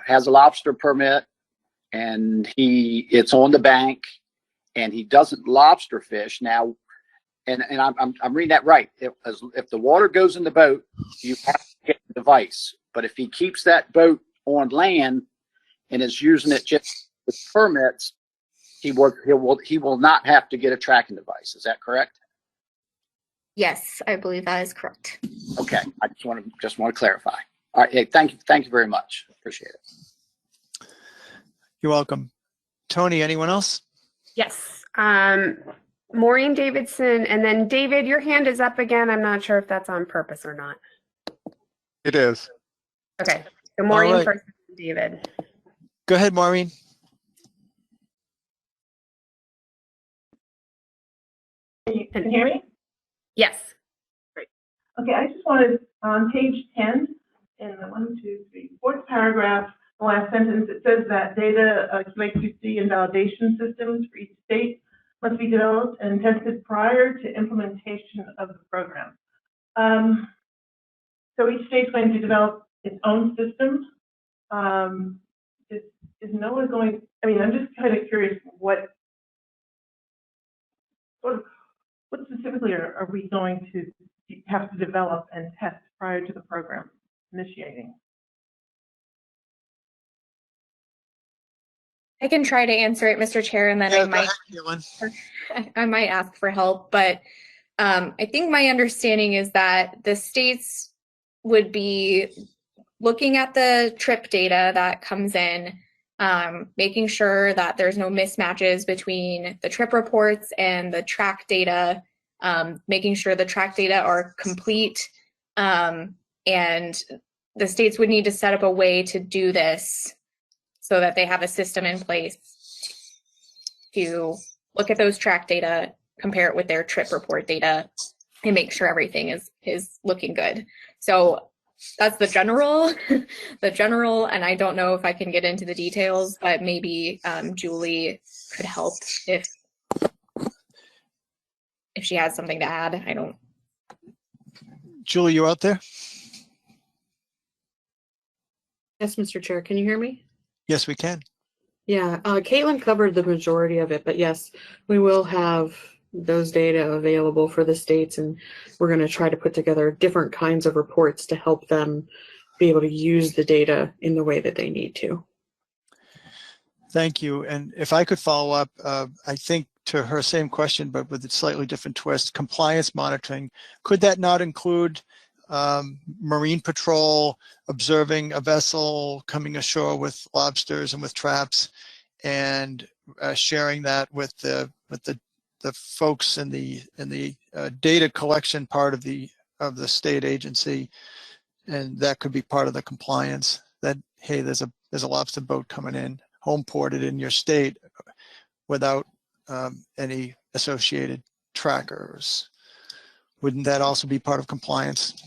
has a lobster permit, and it's on the bank, and he doesn't lobster fish now. And I'm reading that right. If the water goes in the boat, you have to get the device. But if he keeps that boat on land and is using it just with permits, he will not have to get a tracking device. Is that correct? Yes, I believe that is correct. Okay, I just want to clarify. All right, hey, thank you very much. Appreciate it. You're welcome. Tony, anyone else? Yes. Maureen Davidson, and then David, your hand is up again. I'm not sure if that's on purpose or not. It is. Okay, so Maureen All right. first, David. Go ahead, Maureen. Can you hear me? Yes. Okay, I just wanted, on page 10, in the fourth paragraph, the last sentence, it says that data QA/QC and validation systems for each state must be developed and tested prior to implementation of the program. So each state's going to develop its own system. Is NOAA going, I mean, I'm just kind of curious what specifically are we going to have to develop and test prior to the program initiating? I can try to answer it, Mr. Chair, and then I might ask for help. But I think my understanding is that the states would be looking at the trip data that comes in, making sure that there's no mismatches between the trip reports and the track data, making sure the track data are complete, and the states would need to set up a way to do this so that they have a system in place to look at those track data, compare it with their trip report data, and make sure everything is looking good. So that's the general, and I don't know if I can get into the details, but maybe Julie could help if she has something to add. I don't. Julie, you out there? Yes, Mr. Chair, can you hear me? Yes, we can. Yeah, Caitlin covered the majority of it, but yes, we will have those data available for the states, and we're going to try to put together different kinds of reports to help them be able to use the data in the way that they need to. Thank you. And if I could follow up, I think to her same question, but with a slightly different twist, compliance monitoring. Could that not include Marine Patrol observing a vessel coming ashore with lobsters and with traps, and sharing that with the folks in the data collection part of the state agency, and that could be part of the compliance. That hey, there's a lobster boat coming in, home ported in your state, without any associated trackers. Wouldn't that also be part of compliance?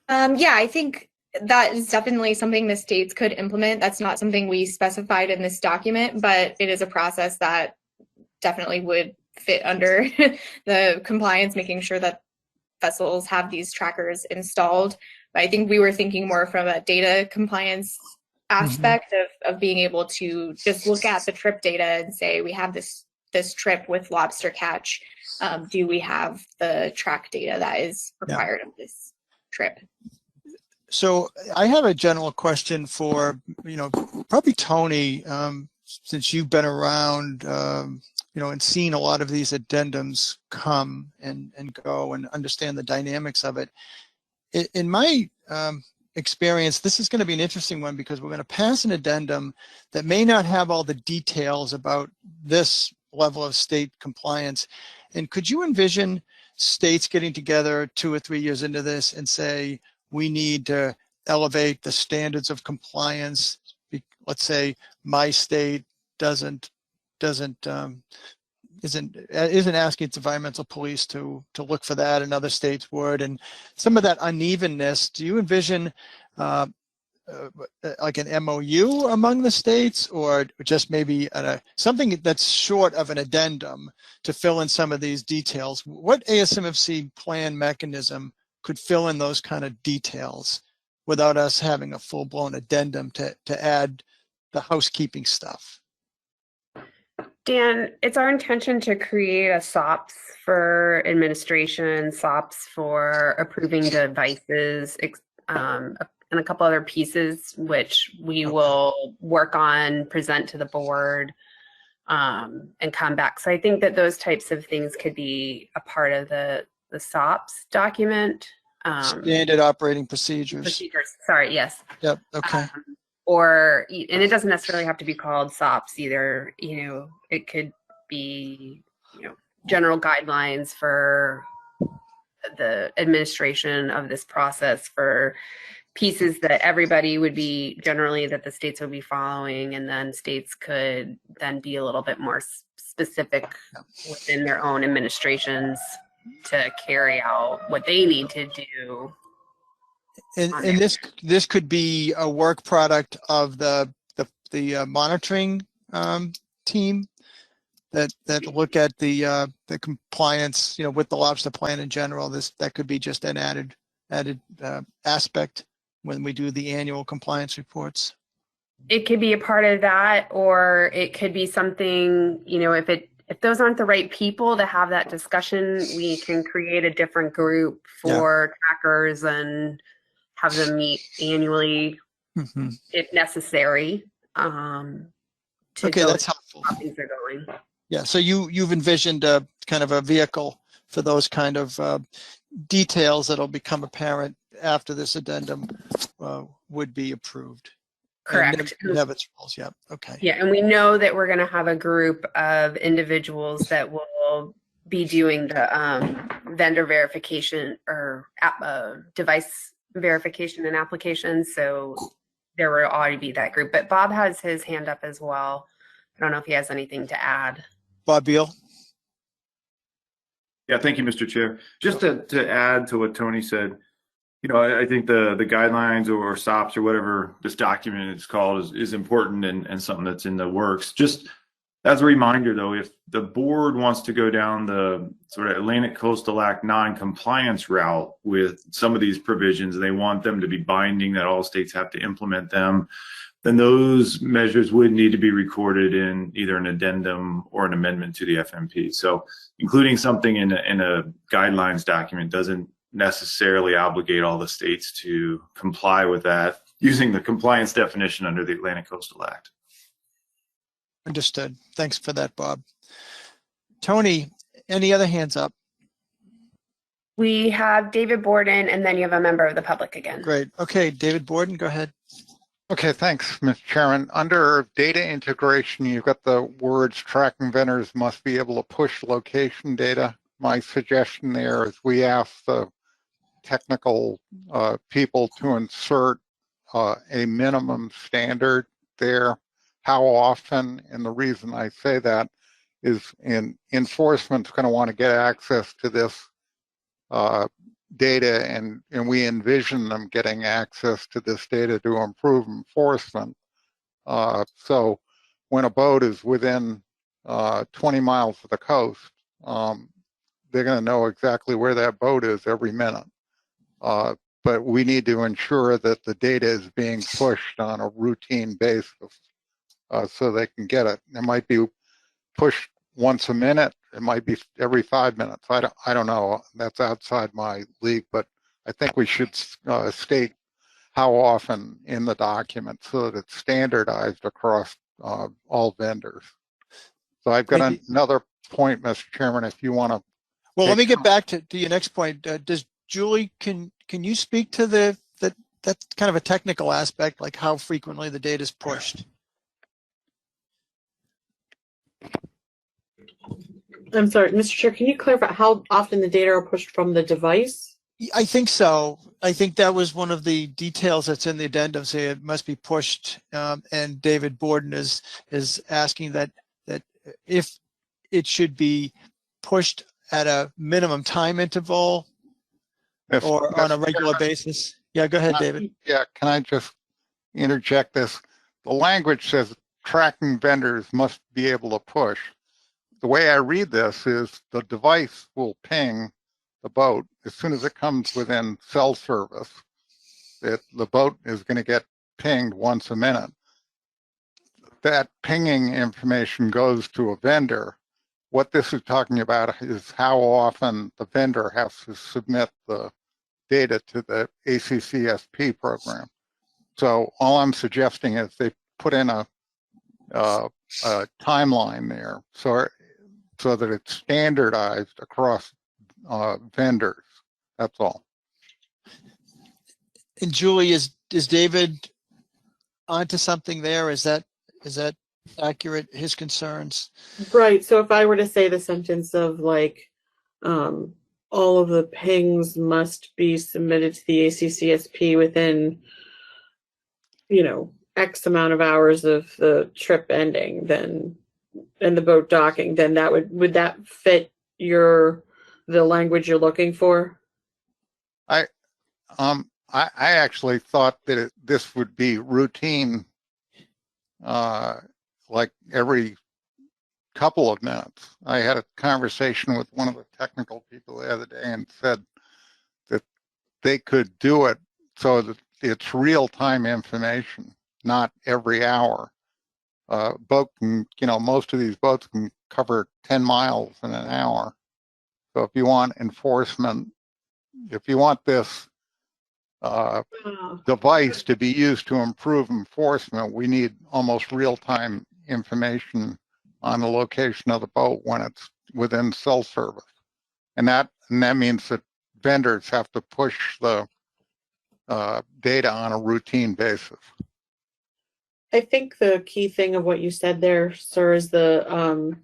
Yeah, I think that is definitely something the states could implement. That's not something we specified in this document, but it is a process that definitely would fit under the compliance, making sure that vessels have these trackers installed. But I think we were thinking more from a data compliance aspect of being able to just look at the trip data and say, we have this trip with lobster catch. Do we have the track data that is required of this trip? So I have a general question for, probably Tony, since you've been around, and seen a lot of these addendums come and go and understand the dynamics of it. In my experience, this is going to be an interesting one, because we're going to pass an addendum that may not have all the details about this level of state compliance. And could you envision states getting together 2 or 3 years into this and say, we need to elevate the standards of compliance? Let's say my state isn't asking its environmental police to look for that, and other states would, and some of that unevenness. Do you envision like an MOU among the states, or just maybe something that's short of an addendum to fill in some of these details? What ASMFC plan mechanism could fill in those kind of details without us having a full-blown addendum to add the housekeeping stuff? Dan, it's our intention to create a SOPS for administration, SOPS for approving devices, and a couple other pieces, which we will work on, present to the board, and come back. So I think that those types of things could be a part of the SOPS document. Standard operating procedures. Sorry, yes. Yep, okay. And it doesn't necessarily have to be called SOPS either. It could be, general guidelines for the administration of this process for pieces that everybody would be, generally that the states would be following, and then states could then be a little bit more specific within their own administrations to carry out what they need to do. And this could be a work product of the monitoring team that look at the compliance, with the lobster plan in general. That could be just an added aspect when we do the annual compliance reports. It could be a part of that, or it could be something, if those aren't the right people to have that discussion, we can create a different group for trackers and have them meet annually if necessary. Okay, that's helpful. How things are going. Yeah, so you've envisioned a kind of a vehicle for those kind of details that'll become apparent after this addendum would be approved. Correct. Inevitables, yeah, okay. Yeah, and we know that we're going to have a group of individuals that will be doing the vendor verification or device verification and application. So there will already be that group. But Bob has his hand up as well. I don't know if he has anything to add. Bob Beal. Yeah, thank you, Mr. Chair. Just to add to what Tony said, I think the guidelines or SOPs or whatever this document is called is important and something that's in the works. Just as a reminder, though, if the board wants to go down the sort of Atlantic Coastal Act non-compliance route with some of these provisions, they want them to be binding, that all states have to implement them, then those measures would need to be recorded in either an addendum or an amendment to the FMP. So including something in a guidelines document doesn't necessarily obligate all the states to comply with that using the compliance definition under the Atlantic Coastal Act. Understood. Thanks for that, Bob. Tony, any other hands up? We have David Borden, and then you have a member of the public again. Great. Okay, David Borden, go ahead. Okay, thanks, Mr. Chairman. Under data integration, you've got the words tracking vendors must be able to push location data. My suggestion there is we ask the technical people to insert a minimum standard there. How often, and the reason I say that is enforcement's going to want to get access to this data, and we envision them getting access to this data to improve enforcement. So when a boat is within 20 miles of the coast, they're going to know exactly where that boat is every minute. But we need to ensure that the data is being pushed on a routine basis so they can get it. It might be pushed once a minute. It might be every 5 minutes. I don't know. That's outside my league, but I think we should state how often in the document so that it's standardized across all vendors. So I've got another point, Mr. Chairman, if you want to. Well, let me get back to your next point. Does Julie, can you speak to that's kind of a technical aspect, like how frequently the data is pushed? I'm sorry, Mr. Chair, can you clarify how often the data are pushed from the device? I think so. I think that was one of the details that's in the addendum, say it must be pushed. And David Borden is asking that if it should be pushed at a minimum time interval or on a regular basis. Yeah, go ahead, David. Yeah, can I just interject this? The language says tracking vendors must be able to push. The way I read this is the device will ping the boat as soon as it comes within cell service. The boat is going to get pinged once a minute. That pinging information goes to a vendor. What this is talking about is how often the vendor has to submit the data to the ACCSP program. So all I'm suggesting is they put in a timeline there so that it's standardized across vendors. That's all. And Julie, is David onto something there? Is that accurate, his concerns? Right. So if I were to say the sentence of like, all of the pings must be submitted to the ACCSP within, X amount of hours of the trip ending, then the boat docking, then that would that fit the language you're looking for? I actually thought that this would be routine, like every couple of minutes. I had a conversation with one of the technical people the other day and said that they could do it so that it's real-time information, not every hour. Boat can, most of these boats can cover 10 miles in an hour. So if you want enforcement, if you want this device to be used to improve enforcement, we need almost real-time information on the location of the boat when it's within cell service. And that means that vendors have to push the data on a routine basis. I think the key thing of what you said there, sir, is the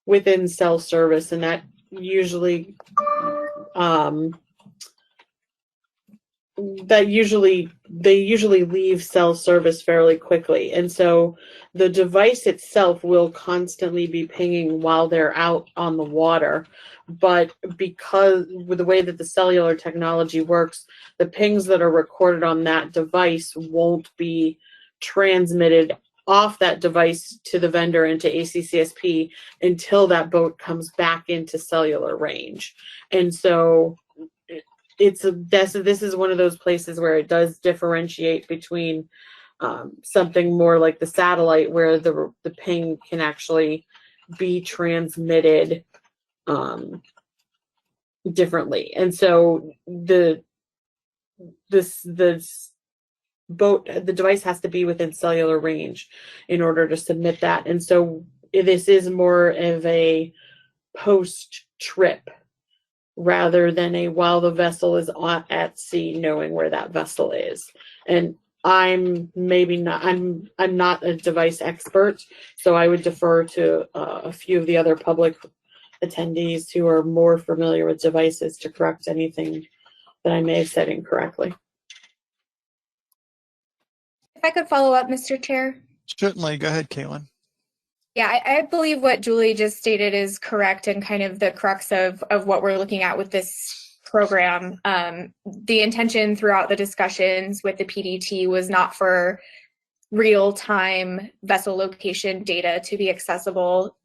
within cell service, and that usually they usually leave cell service fairly quickly, and so the device itself will constantly be pinging while they're out on the water. But because with the way that the cellular technology works, the pings that are recorded on that device won't be transmitted off that device to the vendor into ACCSP until that boat comes back into cellular range. And so this is one of those places where it does differentiate between something more like the satellite, where the ping can actually be transmitted differently. And so the device has to be within cellular range in order to submit that. And so this is more of a post-trip rather than a while the vessel is at sea, knowing where that vessel is. And I'm not a device expert, so I would defer to a few of the other public attendees who are more familiar with devices to correct anything that I may have said incorrectly. If I could follow up, Mr. Chair. Certainly. Go ahead, Caitlin. Yeah, I believe what Julie just stated is correct and kind of the crux of what we're looking at with this program. The intention throughout the discussions with the PDT was not for real-time vessel location data to be accessible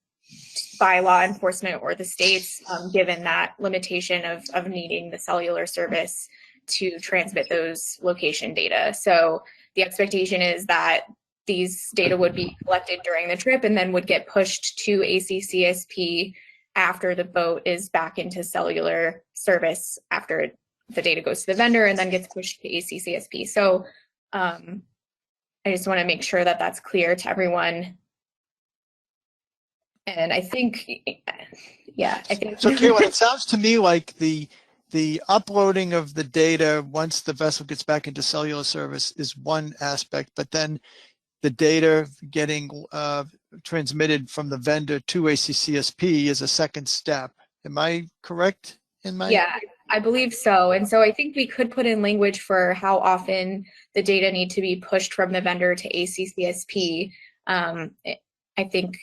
by law enforcement or the states, given that limitation of needing the cellular service to transmit those location data. So the expectation is that these data would be collected during the trip and then would get pushed to ACCSP after the boat is back into cellular service, after the data goes to the vendor and then gets pushed to ACCSP. So I just want to make sure that that's clear to everyone. And I think, yeah, I think. So Caitlin, it sounds to me like the uploading of the data once the vessel gets back into cellular service is one aspect, but then the data getting transmitted from the vendor to ACCSP is a second step. Am I correct in my? Yeah, I believe so. And so I think we could put in language for how often the data need to be pushed from the vendor to ACCSP. I think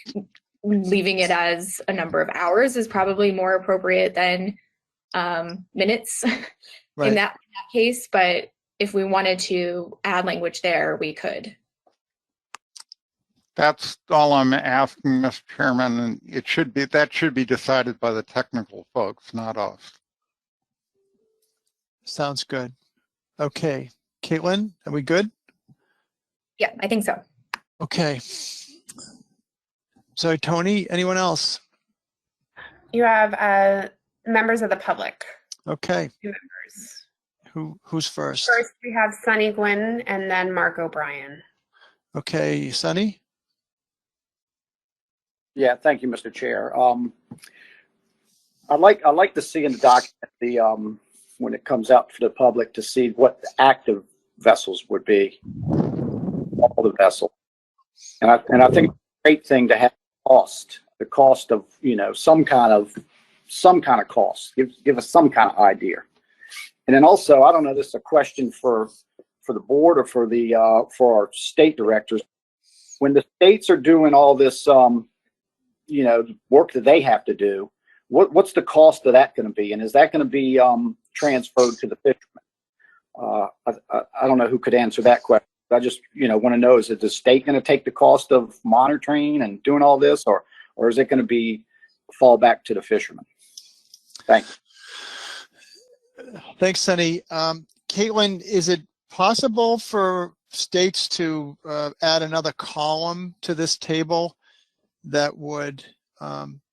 leaving it as a number of hours is probably more appropriate than minutes Right. in that case. But if we wanted to add language there, we could. That's all I'm asking, Mr. Chairman, and that should be decided by the technical folks, not us. Sounds good. Okay, Caitlin, are we good? Yeah, I think so. Okay. So Tony, anyone else? You have members of the public. Okay. 2 members. Who's first? First, we have Sunny Gwynn and then Mark O'Brien. Okay, Sunny. Yeah, thank you, Mr. Chair. I'd like to see in the document when it comes out for the public to see what the active vessels would be, all the vessels, and I think it's a great thing to have the cost of some kind of cost. Give us some kind of idea, and then also I don't know, this is a question for the board or for our state directors. When the states are doing all this work that they have to do. What's the cost of that going to be? And is that going to be transferred to the fishermen? I don't know who could answer that question. I just, want to know, is it the state going to take the cost of monitoring and doing all this, or is it going to be fall back to the fishermen? Thanks. Thanks, Sunny. Caitlin, is it possible for states to add another column to this table that would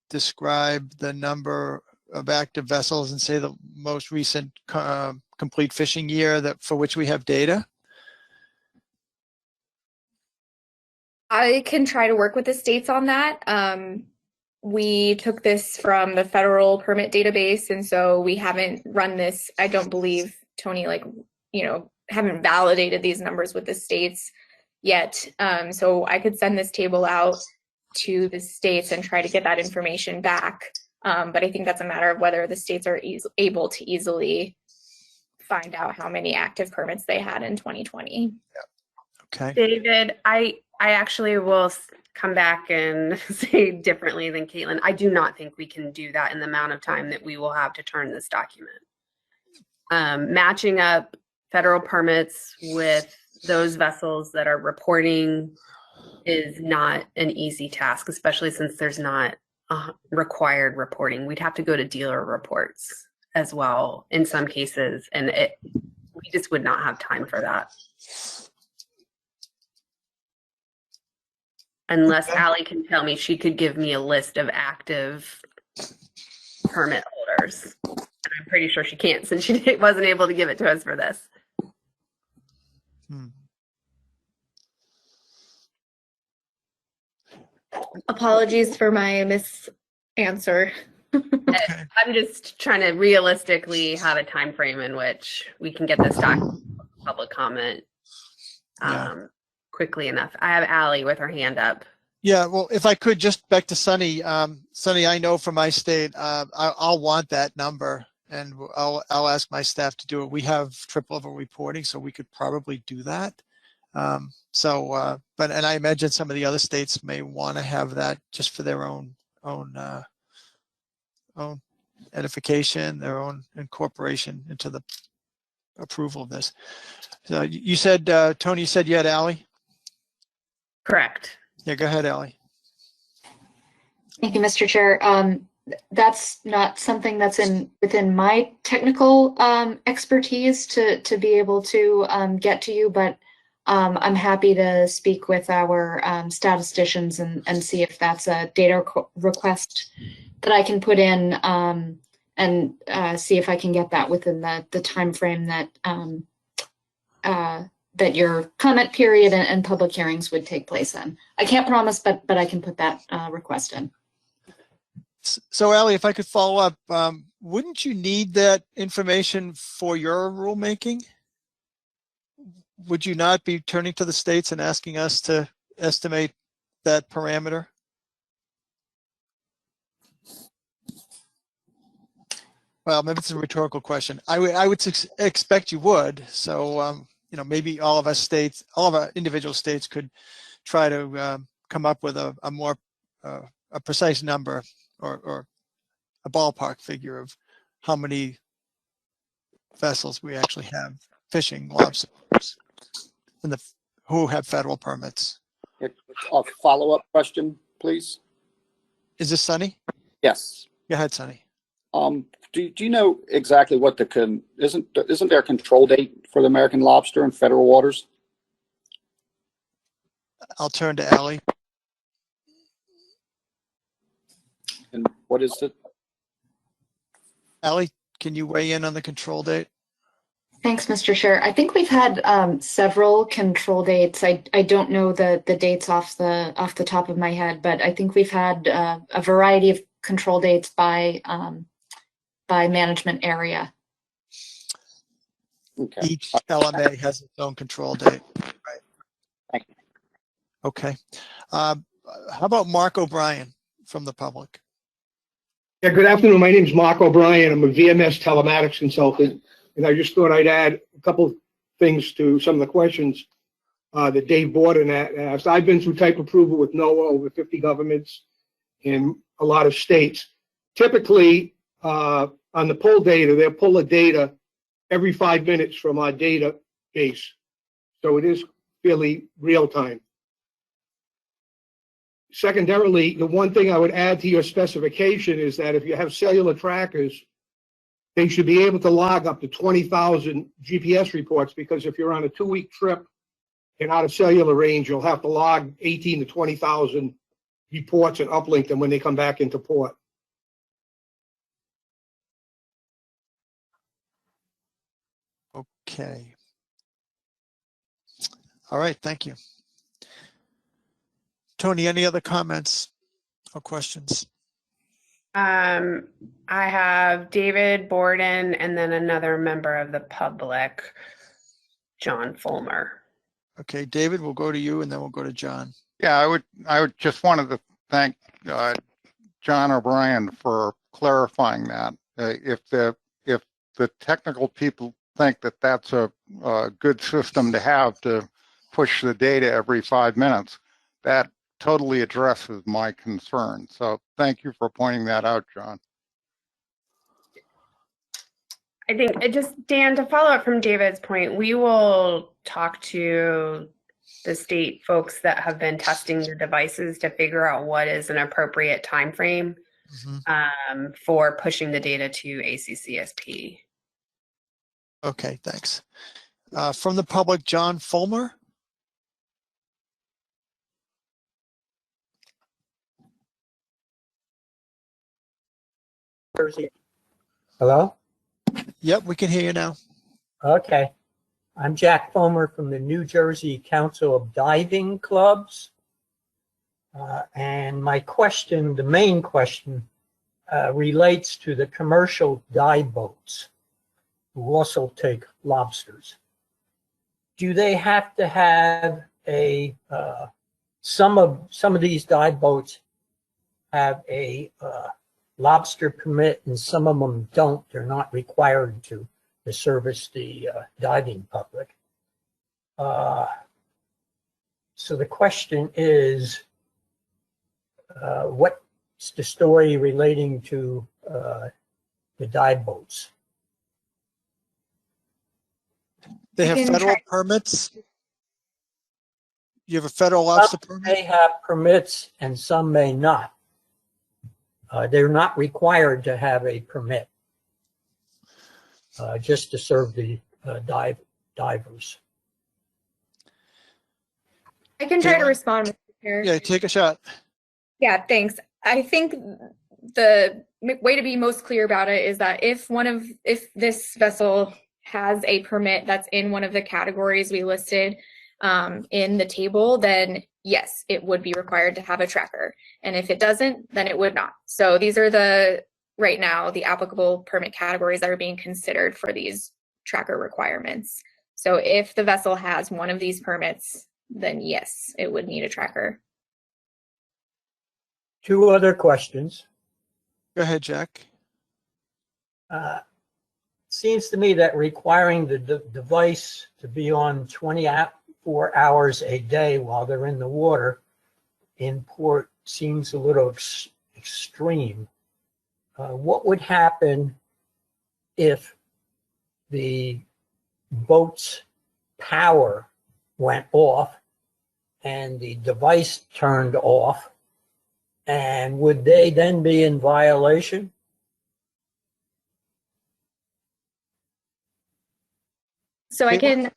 describe the number of active vessels and say the most recent complete fishing year for which we have data? I can try to work with the states on that. We took this from the federal permit database, and so we haven't run this. I don't believe, Tony, haven't validated these numbers with the states yet. So I could send this table out to the states and try to get that information back. But I think that's a matter of whether the states are able to easily find out how many active permits they had in 2020. Okay. David, I actually will come back and say differently than Caitlin. I do not think we can do that in the amount of time that we will have to turn this document. Matching up federal permits with those vessels that are reporting is not an easy task, especially since there's not required reporting. We'd have to go to dealer reports as well in some cases, and we just would not have time for that. Unless Allie can tell me, she could give me a list of active permit holders. And I'm pretty sure she can't, since she wasn't able to give it to us for this. Apologies for my misanswer. Okay. I'm just trying to realistically have a time frame in which we can get this document public comment quickly enough. I have Allie with her hand up. Yeah, well, if I could just back to Sunny. Sunny, I know from my state, I'll want that number, and I'll ask my staff to do it. We have triple level reporting, so we could probably do that. And I imagine some of the other states may want to have that just for their own edification, their own incorporation into the approval of this. So you said, Tony, you said you had Allie? Correct. Yeah, go ahead, Allie. Thank you, Mr. Chair. That's not something that's within my technical expertise to be able to get to you, but I'm happy to speak with our statisticians and see if that's a data request that I can put in, and see if I can get that within the time frame that that your comment period and public hearings would take place in. I can't promise, but I can put that request in. So Allie, if I could follow up, wouldn't you need that information for your rulemaking? Would you not be turning to the states and asking us to estimate that parameter? Well, maybe it's a rhetorical question. I would expect you would. So, maybe all of our individual states could try to come up with a more a precise number or a ballpark figure of how many vessels we actually have fishing lobsters and who have federal permits. A follow-up question, please. Is this Sunny? Yes. Go ahead, Sunny. Do you know exactly what isn't there a control date for the American lobster in federal waters? I'll turn to Allie. And what is it? Allie, can you weigh in on the control date? Thanks, Mr. Chair. I think we've had several control dates. I don't know the dates off the top of my head, but I think we've had a variety of control dates by management area. Okay. Each LMA has its own control date. Right. Thank you. Okay. How about Mark O'Brien from the public? Yeah, good afternoon. My name is Mark O'Brien. I'm a VMS telematics consultant, and I just thought I'd add a couple things to some of the questions that Dave Borden asked. I've been through type approval with NOAA over 50 governments, in a lot of states. Typically, on the pull data, they'll pull the data every 5 minutes from our database. So it is fairly real time. Secondarily, the one thing I would add to your specification is that if you have cellular trackers, they should be able to log up to 20,000 GPS reports, because if you're on a 2-week trip and out of cellular range, you'll have to log 18 to 20,000 reports and uplink them when they come back into port. Okay. All right, thank you. Tony, any other comments or questions? I have David Borden and then another member of the public, John Fulmer. Okay, David, we'll go to you and then we'll go to John. Yeah, I would just wanted to thank John O'Brien for clarifying that. If the technical people think that that's a good system to have to push the data every 5 minutes, that totally addresses my concern. So thank you for pointing that out, John. I think Dan, to follow up from David's point, we will talk to the state folks that have been testing the devices to figure out what is an appropriate time frame for pushing the data to ACCSP. Okay, thanks. From the public, John Fulmer. Hello? Yep, we can hear you now. Okay. I'm Jack Fulmer from the New Jersey Council of Diving Clubs. And my question, the main question, relates to the commercial dive boats who also take lobsters. Do they have to have a, some of these dive boats have a lobster permit and some of them don't? They're not required to service the diving public. So the question is, what's the story relating to the dive boats? They have federal permits? You have a federal lobster permit? Some may have permits and some may not. They're not required to have a permit. Just to serve the divers. I can try to respond, Mr. Chair. Yeah, take a shot. Yeah, thanks. I think the way to be most clear about it is that if this vessel has a permit that's in one of the categories we listed in the table, then yes, it would be required to have a tracker. And if it doesn't, then it would not. So these are right now, the applicable permit categories that are being considered for these tracker requirements. So if the vessel has one of these permits, then yes, it would need a tracker. 2 other questions. Go ahead, Jack. Seems to me that requiring the device to be on 24 hours a day while they're in the water in port seems a little extreme. What would happen if the boat's power went off and the device turned off? And would they then be in violation? So I can,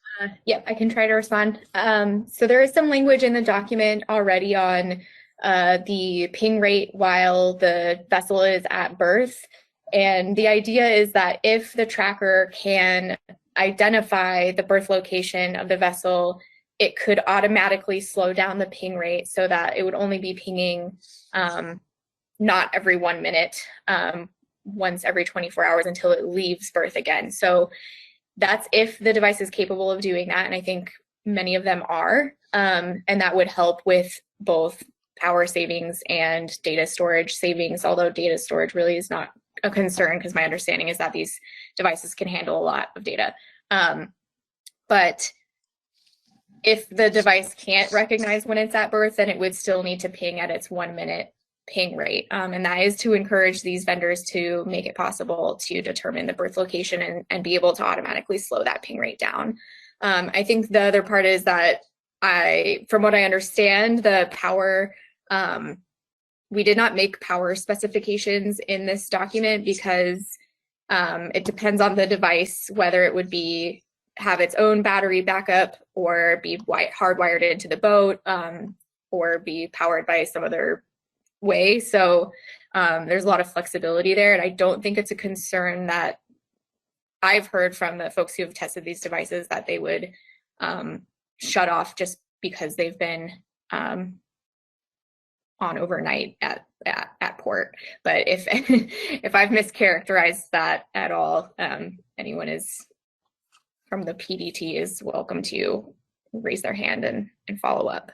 I can try to respond. So there is some language in the document already on the ping rate while the vessel is at berth. And the idea is that if the tracker can identify the berth location of the vessel, it could automatically slow down the ping rate so that it would only be pinging not every 1 minute, once every 24 hours until it leaves berth again. So that's if the device is capable of doing that. And I think many of them are. And that would help with both power savings and data storage savings, although data storage really is not a concern because my understanding is that these devices can handle a lot of data. But if the device can't recognize when it's at berth, then it would still need to ping at its 1 minute ping rate. And that is to encourage these vendors to make it possible to determine the berth location and be able to automatically slow that ping rate down. I think the other part is that from what I understand, the power, we did not make power specifications in this document because it depends on the device, whether it would have its own battery backup or be hardwired into the boat or be powered by some other way. So there's a lot of flexibility there. And I don't think it's a concern that I've heard from the folks who have tested these devices that they would shut off just because they've been on overnight at port. But if if I've mischaracterized that at all, anyone from the PDT is welcome to raise their hand and follow up.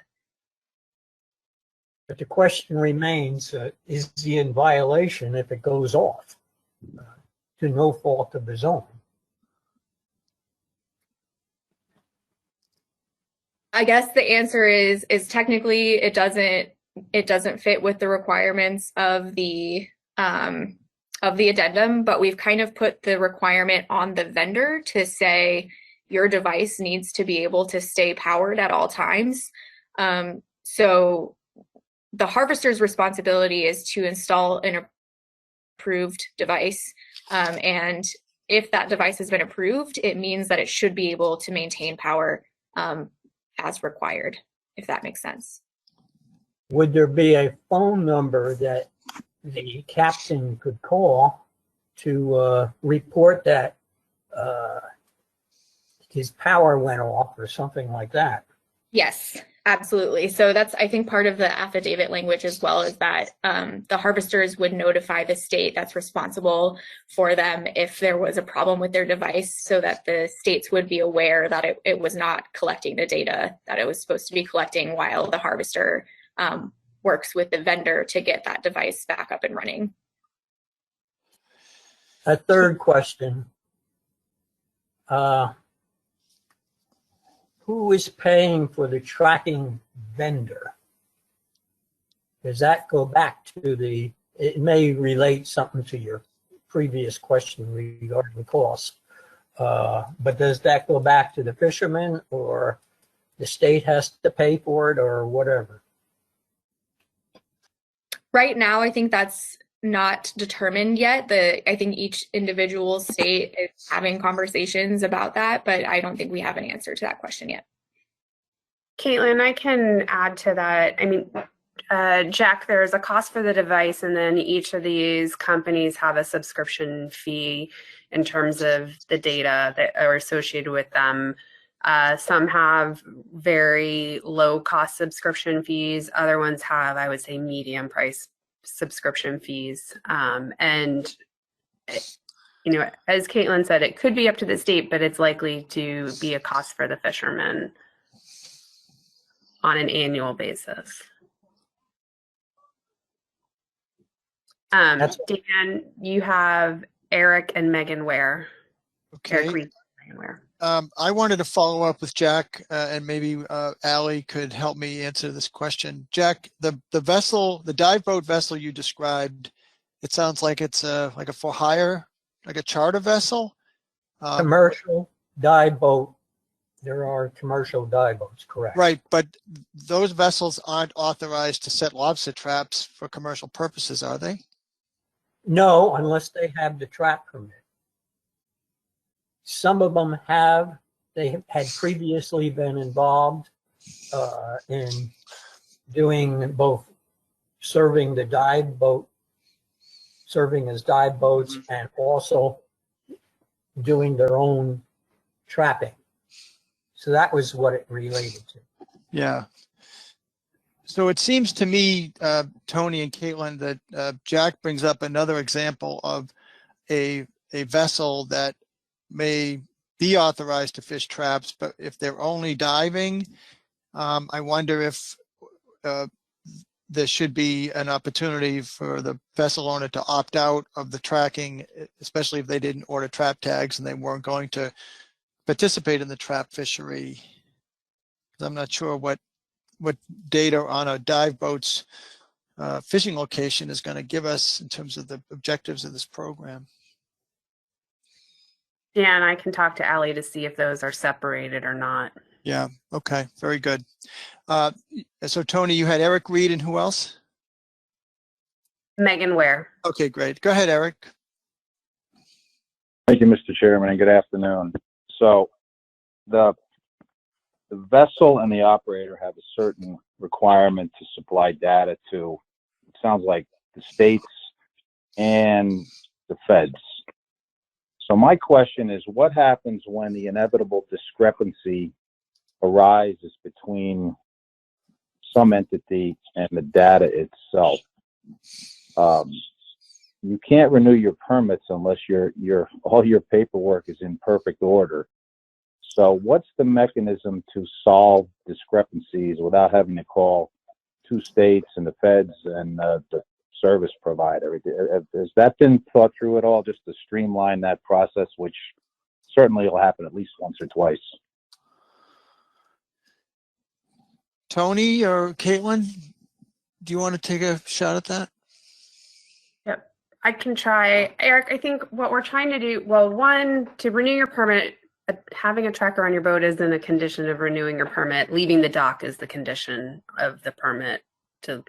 But the question remains, is he in violation if it goes off to no fault of his own? I guess the answer is technically it doesn't fit with the requirements of the addendum, but we've kind of put the requirement on the vendor to say your device needs to be able to stay powered at all times. So the harvester's responsibility is to install an approved device. And if that device has been approved, it means that it should be able to maintain power as required, if that makes sense. Would there be a phone number that the captain could call to report that his power went off or something like that? Yes, absolutely. So that's, I think, part of the affidavit language as well, is that the harvesters would notify the state that's responsible for them if there was a problem with their device, so that the states would be aware that it was not collecting the data that it was supposed to be collecting, while the harvester works with the vendor to get that device back up and running. A third question. Who is paying for the tracking vendor? Does that go back to it may relate something to your previous question regarding the cost, but does that go back to the fishermen, or the state has to pay for it, or whatever? Right now, I think that's not determined yet. I think each individual state is having conversations about that, but I don't think we have an answer to that question yet. Caitlin, I can add to that. I mean, Jack, there's a cost for the device, and then each of these companies have a subscription fee in terms of the data that are associated with them. Some have very low cost subscription fees. Other ones have, I would say, medium price subscription fees. And, you know, as Caitlin said, it could be up to the state, but it's likely to be a cost for the fishermen on an annual basis. Dan, you have Eric and Megan Ware. Okay. Eric Reed and Megan Ware. I wanted to follow up with Jack, and maybe Allie could help me answer this question. Jack, the vessel, the dive boat vessel you described, it sounds like it's like a for hire, like a charter vessel. Commercial dive boat. There are commercial dive boats, correct? Right, but those vessels aren't authorized to set lobster traps for commercial purposes, are they? No, unless they have the trap permit. Some of them have. They had previously been involved in doing both serving the dive boat, serving as dive boats, and also doing their own trapping. So that was what it related to. Yeah. So it seems to me, Tony and Caitlin, that Jack brings up another example of a vessel that may be authorized to fish traps, but if they're only diving, I wonder if there should be an opportunity for the vessel owner to opt out of the tracking, especially if they didn't order trap tags and they weren't going to participate in the trap fishery. I'm not sure what data on a dive boat's fishing location is going to give us in terms of the objectives of this program. Dan, I can talk to Allie to see if those are separated or not. Yeah, okay, very good. So Tony, you had Eric Reed and who else? Megan Ware. Okay, great. Go ahead, Eric. Thank you, Mr. Chairman, and good afternoon. So the vessel and the operator have a certain requirement to supply data to, it sounds like, the states and the feds. So my question is, what happens when the inevitable discrepancy arises between some entity and the data itself? You can't renew your permits unless all your paperwork is in perfect order. So what's the mechanism to solve discrepancies without having to call two states and the feds and the service provider? Has that been thought through at all, just to streamline that process, which certainly will happen at least once or twice? Tony or Caitlin, do you want to take a shot at that? Yep, I can try. Eric, I think what we're trying to do, well, one, to renew your permit, having a tracker on your boat isn't a condition of renewing your permit. Leaving the dock is the condition of the permit to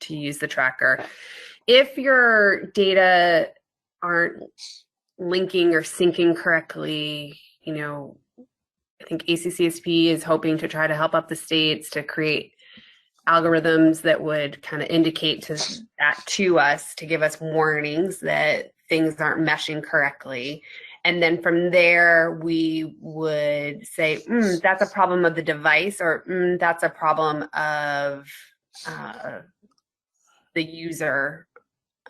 use the tracker. If your data aren't linking or syncing correctly, you know, I think ACCSP is hoping to try to help up the states to create algorithms that would kind of indicate to us to give us warnings that things aren't meshing correctly. And then from there, we would say, that's a problem of the device, or that's a problem of the user.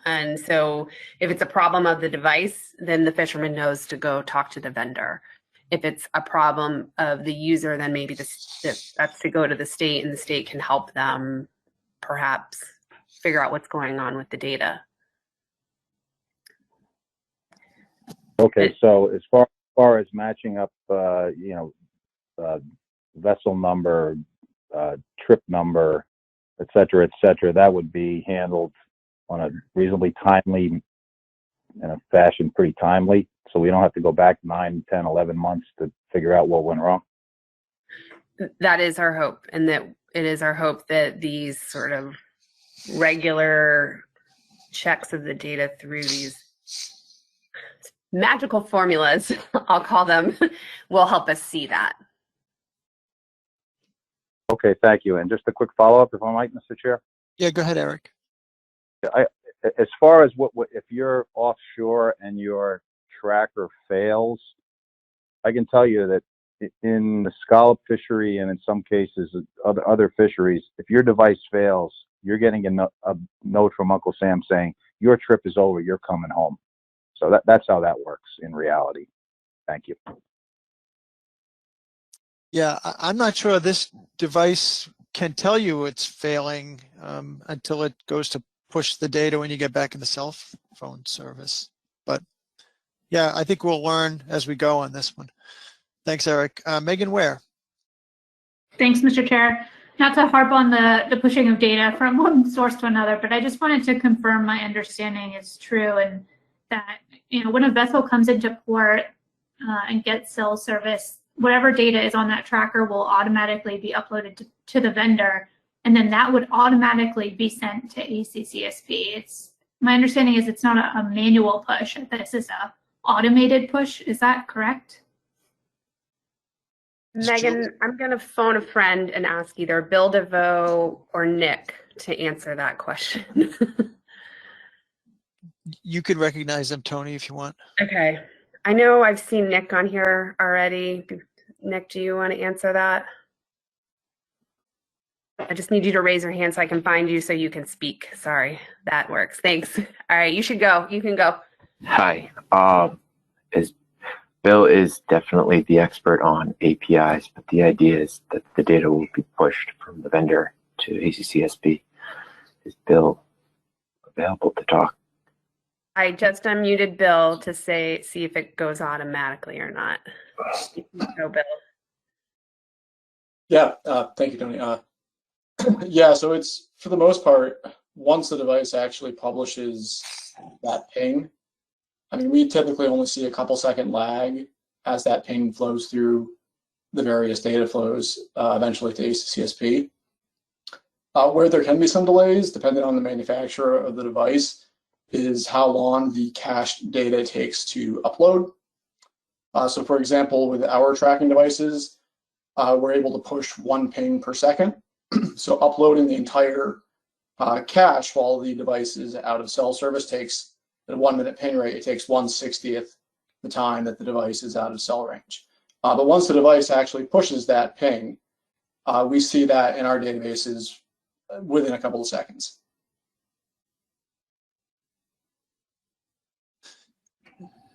And so if it's a problem of the device, then the fisherman knows to go talk to the vendor. If it's a problem of the user, then maybe that's to go to the state, and the state can help them perhaps figure out what's going on with the data. Okay, so as far as matching up, vessel number, trip number, et cetera, that would be handled on a reasonably timely, in a fashion pretty timely, so we don't have to go back 9, 10, 11 months to figure out what went wrong. That is our hope, and that it is our hope that these sort of regular checks of the data through these magical formulas, I'll call them, will help us see that. Okay, thank you. And just a quick follow-up, if I might, Mr. Chair. Yeah, go ahead, Eric. As far as what if you're offshore and your tracker fails, I can tell you that in the scallop fishery and in some cases other fisheries, if your device fails, you're getting a note from Uncle Sam saying your trip is over, you're coming home. So that's how that works in reality. Thank you. Yeah, I'm not sure this device can tell you it's failing until it goes to push the data when you get back in the cell phone service. But yeah, I think we'll learn as we go on this one. Thanks, Eric. Megan Ware. Thanks, Mr. Chair. Not to harp on the pushing of data from one source to another, but I just wanted to confirm my understanding is true, and that, you know, when a vessel comes into port and gets cell service, whatever data is on that tracker will automatically be uploaded to the vendor, and then that would automatically be sent to ACCSP. My understanding is it's not a manual push. This is a automated push. Is that correct? Megan, I'm going to phone a friend and ask either Bill DeVoe or Nick to answer that question. You could recognize them, Tony, if you want. Okay. I know I've seen Nick on here already. Nick, do you want to answer that? I just need you to raise your hand so I can find you so you can speak. Sorry, that works. Thanks. All right, you should go. You can go. Hi. Bill is definitely the expert on APIs, but the idea is that the data will be pushed from the vendor to ACCSP. Is Bill available to talk? I just unmuted Bill to see if it goes automatically or not. Go, Bill. Yeah, thank you, Tony. Yeah, so it's, for the most part, once the device actually publishes that ping, I mean, we typically only see a couple second lag as that ping flows through the various data flows eventually to ACCSP. Where there can be some delays, depending on the manufacturer of the device, is how long the cached data takes to upload. So for example, with our tracking devices, we're able to push 1 ping per second. So uploading the entire cache while the device is out of cell service takes, at a 1 minute ping rate, it takes 1/60th the time that the device is out of cell range. But once the device actually pushes that ping, we see that in our databases within a couple of seconds.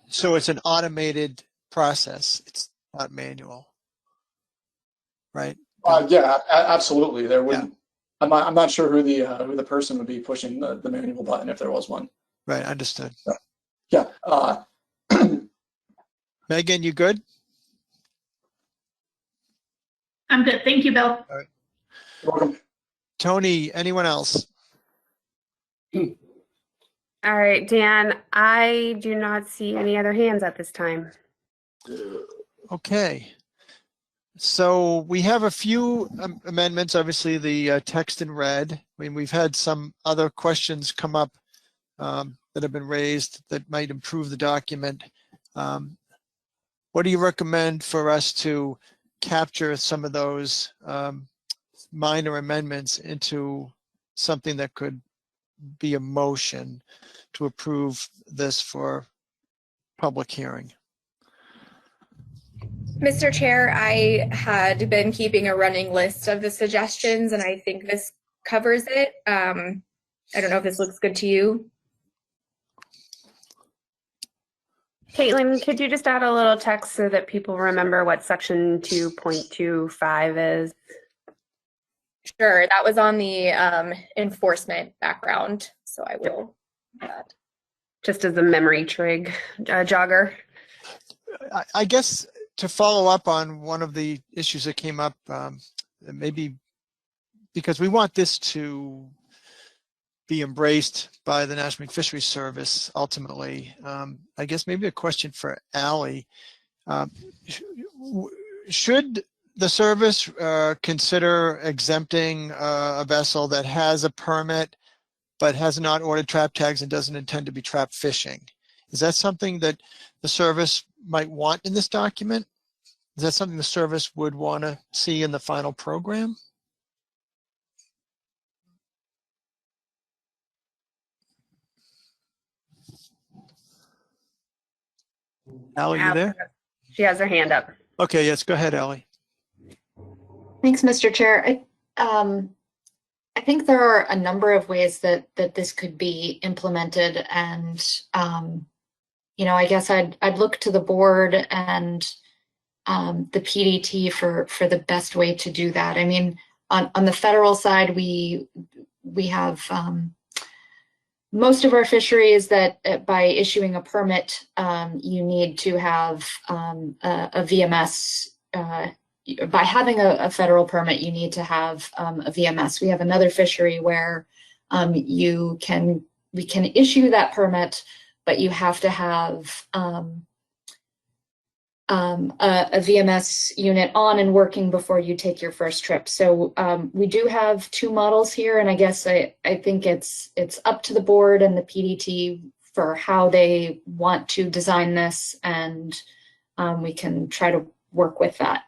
So it's an automated process. It's not manual, right? Yeah, absolutely. There would. Yeah. I'm not sure who the person would be pushing the manual button if there was one. Right. Understood. So, yeah. Megan, you good? I'm good. Thank you, Bill. All right. You're welcome. Tony, anyone else? All right, Dan, I do not see any other hands at this time. Okay. So we have a few amendments, obviously the text in red. I mean, we've had some other questions come up that have been raised that might improve the document. What do you recommend for us to capture some of those minor amendments into something that could be a motion to approve this for public hearing? Mr. Chair, I had been keeping a running list of the suggestions, and I think this covers it. I don't know if this looks good to you. Caitlin, could you just add a little text so that people remember what section 2.25 is? Sure, that was on the enforcement background, so I will do that. Just as a memory trig jogger. I guess to follow up on one of the issues that came up, maybe because we want this to be embraced by the National Marine Fisheries Service ultimately. I guess maybe a question for Allie. Should the service consider exempting a vessel that has a permit but has not ordered trap tags and doesn't intend to be trap fishing? Is that something that the service might want in this document? Is that something the service would want to see in the final program? Allie, you there? She has her hand up. Okay, yes, go ahead, Allie. Thanks, Mr. Chair. I think there are a number of ways that this could be implemented, and you know, I guess I'd look to the board and the PDT for the best way to do that. I mean, on the federal side, we have most of our fisheries that by issuing a permit, you need to have a VMS. By having a federal permit, you need to have a VMS. We have another fishery where we can issue that permit, but you have to have a VMS unit on and working before you take your first trip. So we do have two models here, and I guess I think it's up to the board and the PDT for how they want to design this, and we can try to work with that.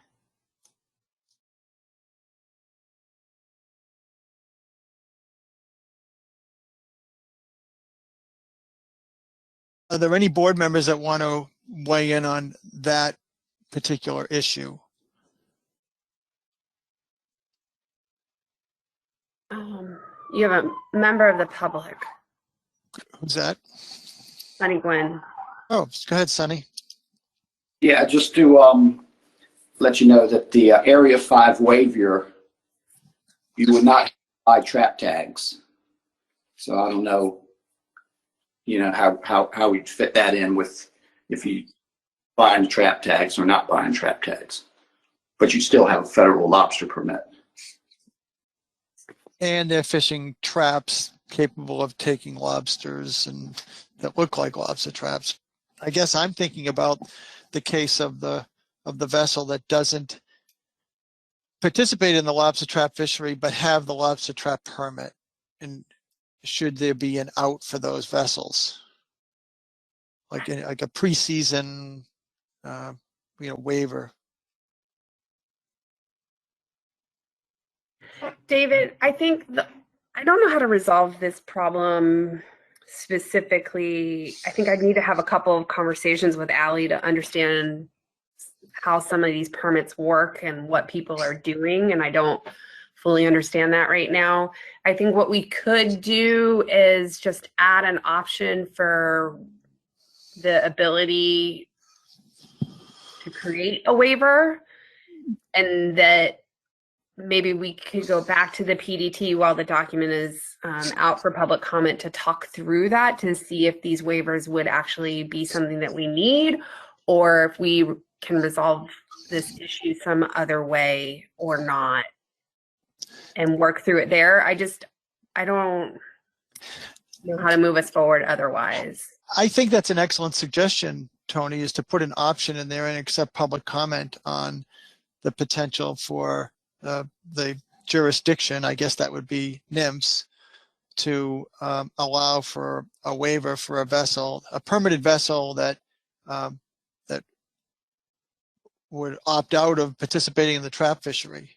Are there any board members that want to weigh in on that particular issue? You have a member of the public. Who's that? Sunny Gwen. Oh, go ahead, Sunny. Yeah, just to let you know that the Area 5 waiver, you would not buy trap tags. So I don't know, you know, how we'd fit that in with if you buying trap tags or not buying trap tags, but you still have a federal lobster permit. And they're fishing traps capable of taking lobsters and that look like lobster traps. I guess I'm thinking about the case of the vessel that doesn't participate in the lobster trap fishery but have the lobster trap permit. And should there be an out for those vessels, like a preseason, waiver? David, I think I don't know how to resolve this problem specifically. I think I'd need to have a couple of conversations with Allie to understand how some of these permits work and what people are doing, and I don't fully understand that right now. I think what we could do is just add an option for the ability to create a waiver, and that maybe we could go back to the PDT while the document is out for public comment to talk through that, to see if these waivers would actually be something that we need, or if we can resolve this issue some other way or not and work through it there. I don't know how to move us forward otherwise. I think that's an excellent suggestion, Tony, is to put an option in there and accept public comment on the potential for the jurisdiction, I guess that would be NIMS, to allow for a waiver for a vessel, a permitted vessel that that would opt out of participating in the trap fishery.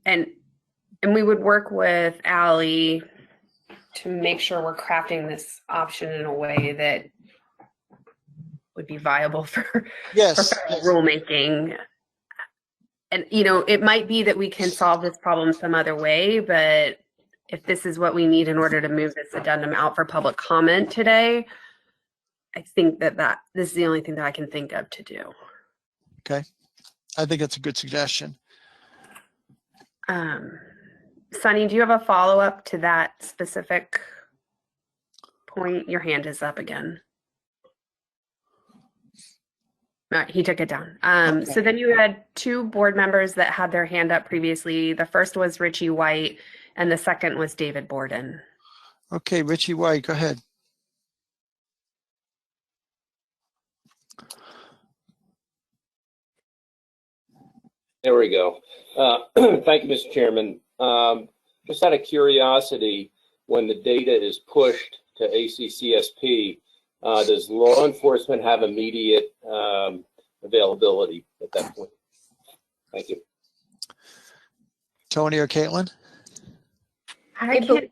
And we would work with Allie to make sure we're crafting this option in a way that would be viable for federal rulemaking. And, it might be that we can solve this problem some other way, but if this is what we need in order to move this addendum out for public comment today, I think that this is the only thing that I can think of to do. Okay. I think that's a good suggestion. Sunny, do you have a follow-up to that specific point? Your hand is up again. He took it down. Okay. So then you had two board members that had their hand up previously. The first was Richie White, and the second was David Borden. Okay, Richie White, go ahead. There we go. Thank you, Mr. Chairman. Just out of curiosity, when the data is pushed to ACCSP, does law enforcement have immediate availability at that point? Thank you. Tony or Caitlin? I can't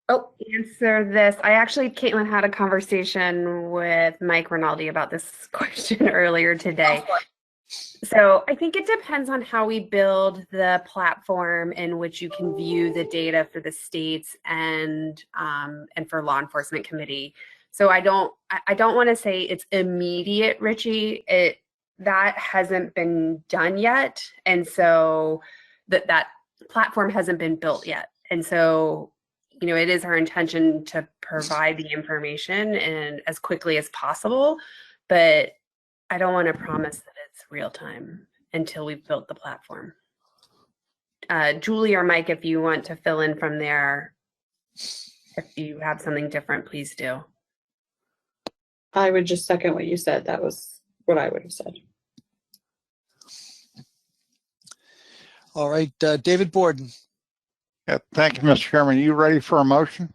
answer this. Caitlin had a conversation with Mike Rinaldi about this question earlier today. So I think it depends on how we build the platform in which you can view the data for the states and for law enforcement committee. So I don't want to say it's immediate, Richie. That hasn't been done yet, and so that platform hasn't been built yet. And so, it is our intention to provide the information and as quickly as possible, but I don't want to promise that it's real time until we've built the platform. Julie or Mike, if you want to fill in from there, if you have something different, please do. I would just second what you said. That was what I would have said. All right, David Borden. Yeah, thank you, Mr. Chairman. Are you ready for a motion?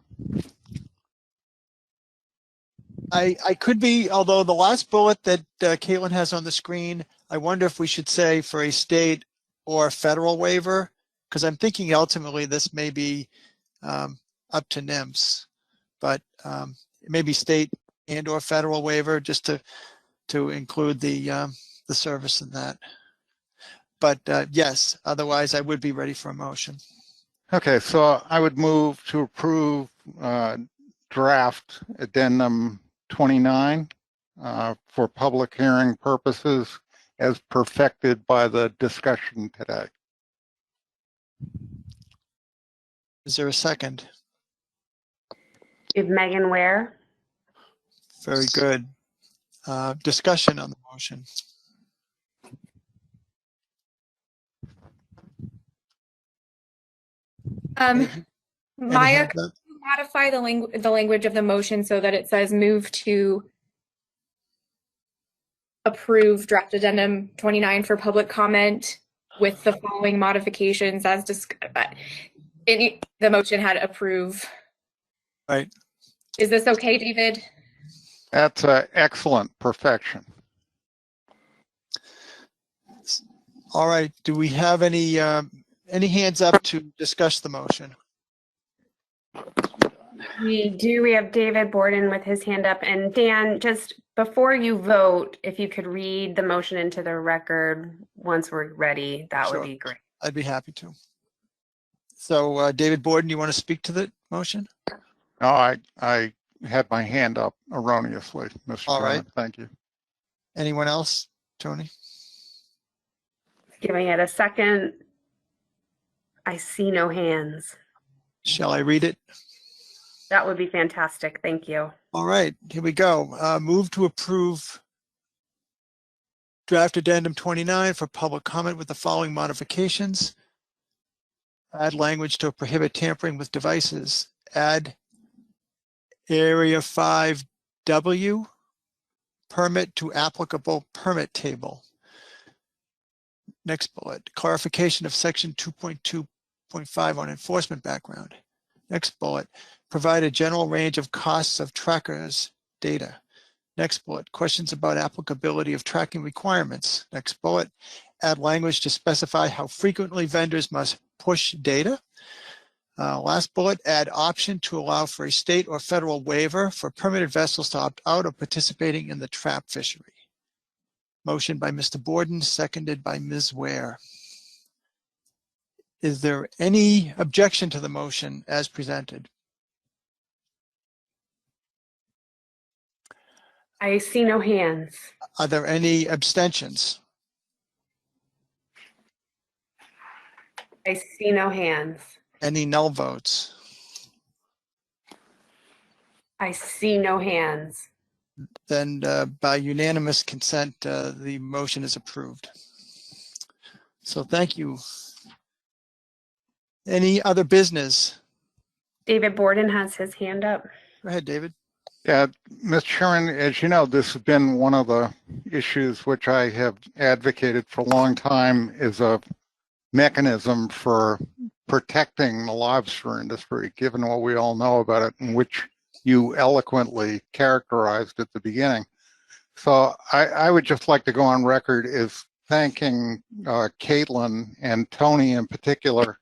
I could be, although the last bullet that Caitlin has on the screen, I wonder if we should say for a state or federal waiver, because I'm thinking ultimately this may be up to NIMS, but it may be state and or federal waiver, just to include the service in that. But yes, otherwise I would be ready for a motion. Okay, so I would move to approve draft addendum 29 for public hearing purposes as perfected by the discussion today. Is there a second? Is Megan Ware? Very good. Discussion on the motion. Maya, hands could up? you modify the language of the motion so that it says move to approve draft addendum 29 for public comment with the following modifications as discussed? The motion had approve. Right. Is this okay, David? That's excellent perfection. All right. Do we have any hands up to discuss the motion? We do. We have David Borden with his hand up. And Dan, just before you vote, if you could read the motion into the record once we're ready, that Sure. would be great. I'd be happy to. So David Borden, you want to speak to the motion? No, I had my hand up erroneously, Mr. All Chairman. right. Thank you. Anyone else? Tony? Giving it a second. I see no hands. Shall I read it? That would be fantastic. Thank you. All right, here we go. Move to approve draft addendum 29 for public comment with the following modifications. Add language to prohibit tampering with devices. Add area 5W permit to applicable permit table. Next bullet, clarification of section 2.2.5 on enforcement background. Next bullet, provide a general range of costs of trackers data. Next bullet, questions about applicability of tracking requirements. Next bullet, add language to specify how frequently vendors must push data. Last bullet, add option to allow for a state or federal waiver for permitted vessels to opt out of participating in the trap fishery. Motion by Mr. Borden, seconded by Ms. Ware. Is there any objection to the motion as presented? I see no hands. Are there any abstentions? I see no hands. Any null votes? I see no hands. Then by unanimous consent, the motion is approved. So thank you. Any other business? David Borden has his hand up. Go ahead, David. Yeah, Mr. Chairman, as you know, this has been one of the issues which I have advocated for a long time is a mechanism for protecting the lobster industry, given what we all know about it, and which you eloquently characterized at the beginning. So I would just like to go on record as thanking Caitlin and Tony in particular,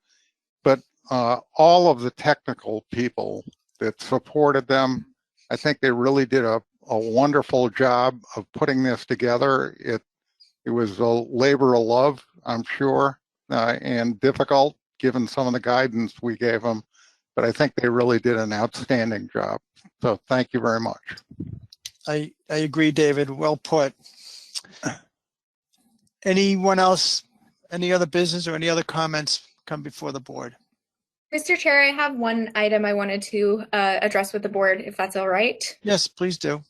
but all of the technical people that supported them. I think they really did a wonderful job of putting this together. It was a labor of love, I'm sure, and difficult given some of the guidance we gave them, but I think they really did an outstanding job. So thank you very much. I agree, David. Well put. Anyone else, any other business or any other comments come before the board? Mr. Chair, I have one item I wanted to address with the board, if that's all right. Yes, please do.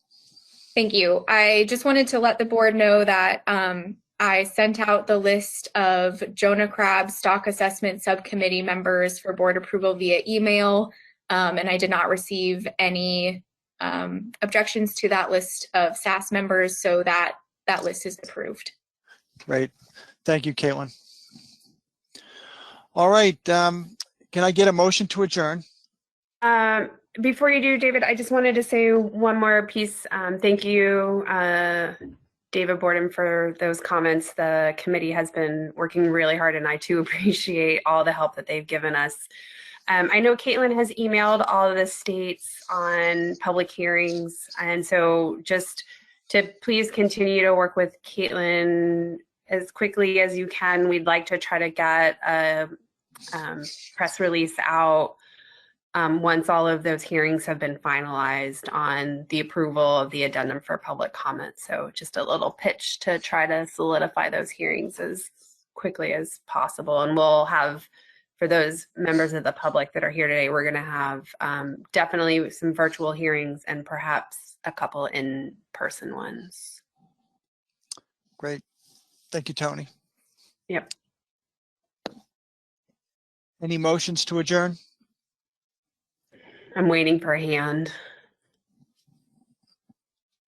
Thank you. I just wanted to let the board know that I sent out the list of Jonah crab stock assessment subcommittee members for board approval via email, and I did not receive any objections to that list of SAS members, so that list is approved. Great. Thank you, Caitlin. All right. Can I get a motion to adjourn? Before you do, David, I just wanted to say one more piece. Thank you, David Borden, for those comments. The committee has been working really hard, and I too appreciate all the help that they've given us. I know Caitlin has emailed all of the states on public hearings, and so just to please continue to work with Caitlin as quickly as you can. We'd like to try to get a press release out once all of those hearings have been finalized on the approval of the addendum for public comment. So just a little pitch to try to solidify those hearings as quickly as possible. And we'll have, for those members of the public that are here today, we're going to have definitely some virtual hearings and perhaps a couple in-person ones. Great. Thank you, Tony. Yep. Any motions to adjourn? I'm waiting for a hand.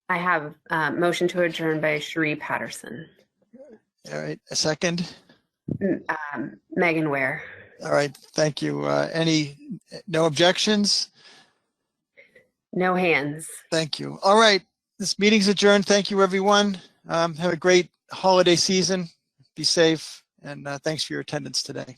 I have motion to adjourn by Cherie Patterson. All right, a second. Megan Ware. All right, thank you. No objections? No hands. Thank you. All right, this meeting's adjourned. Thank you, everyone. Have a great holiday season. Be safe, and thanks for your attendance today.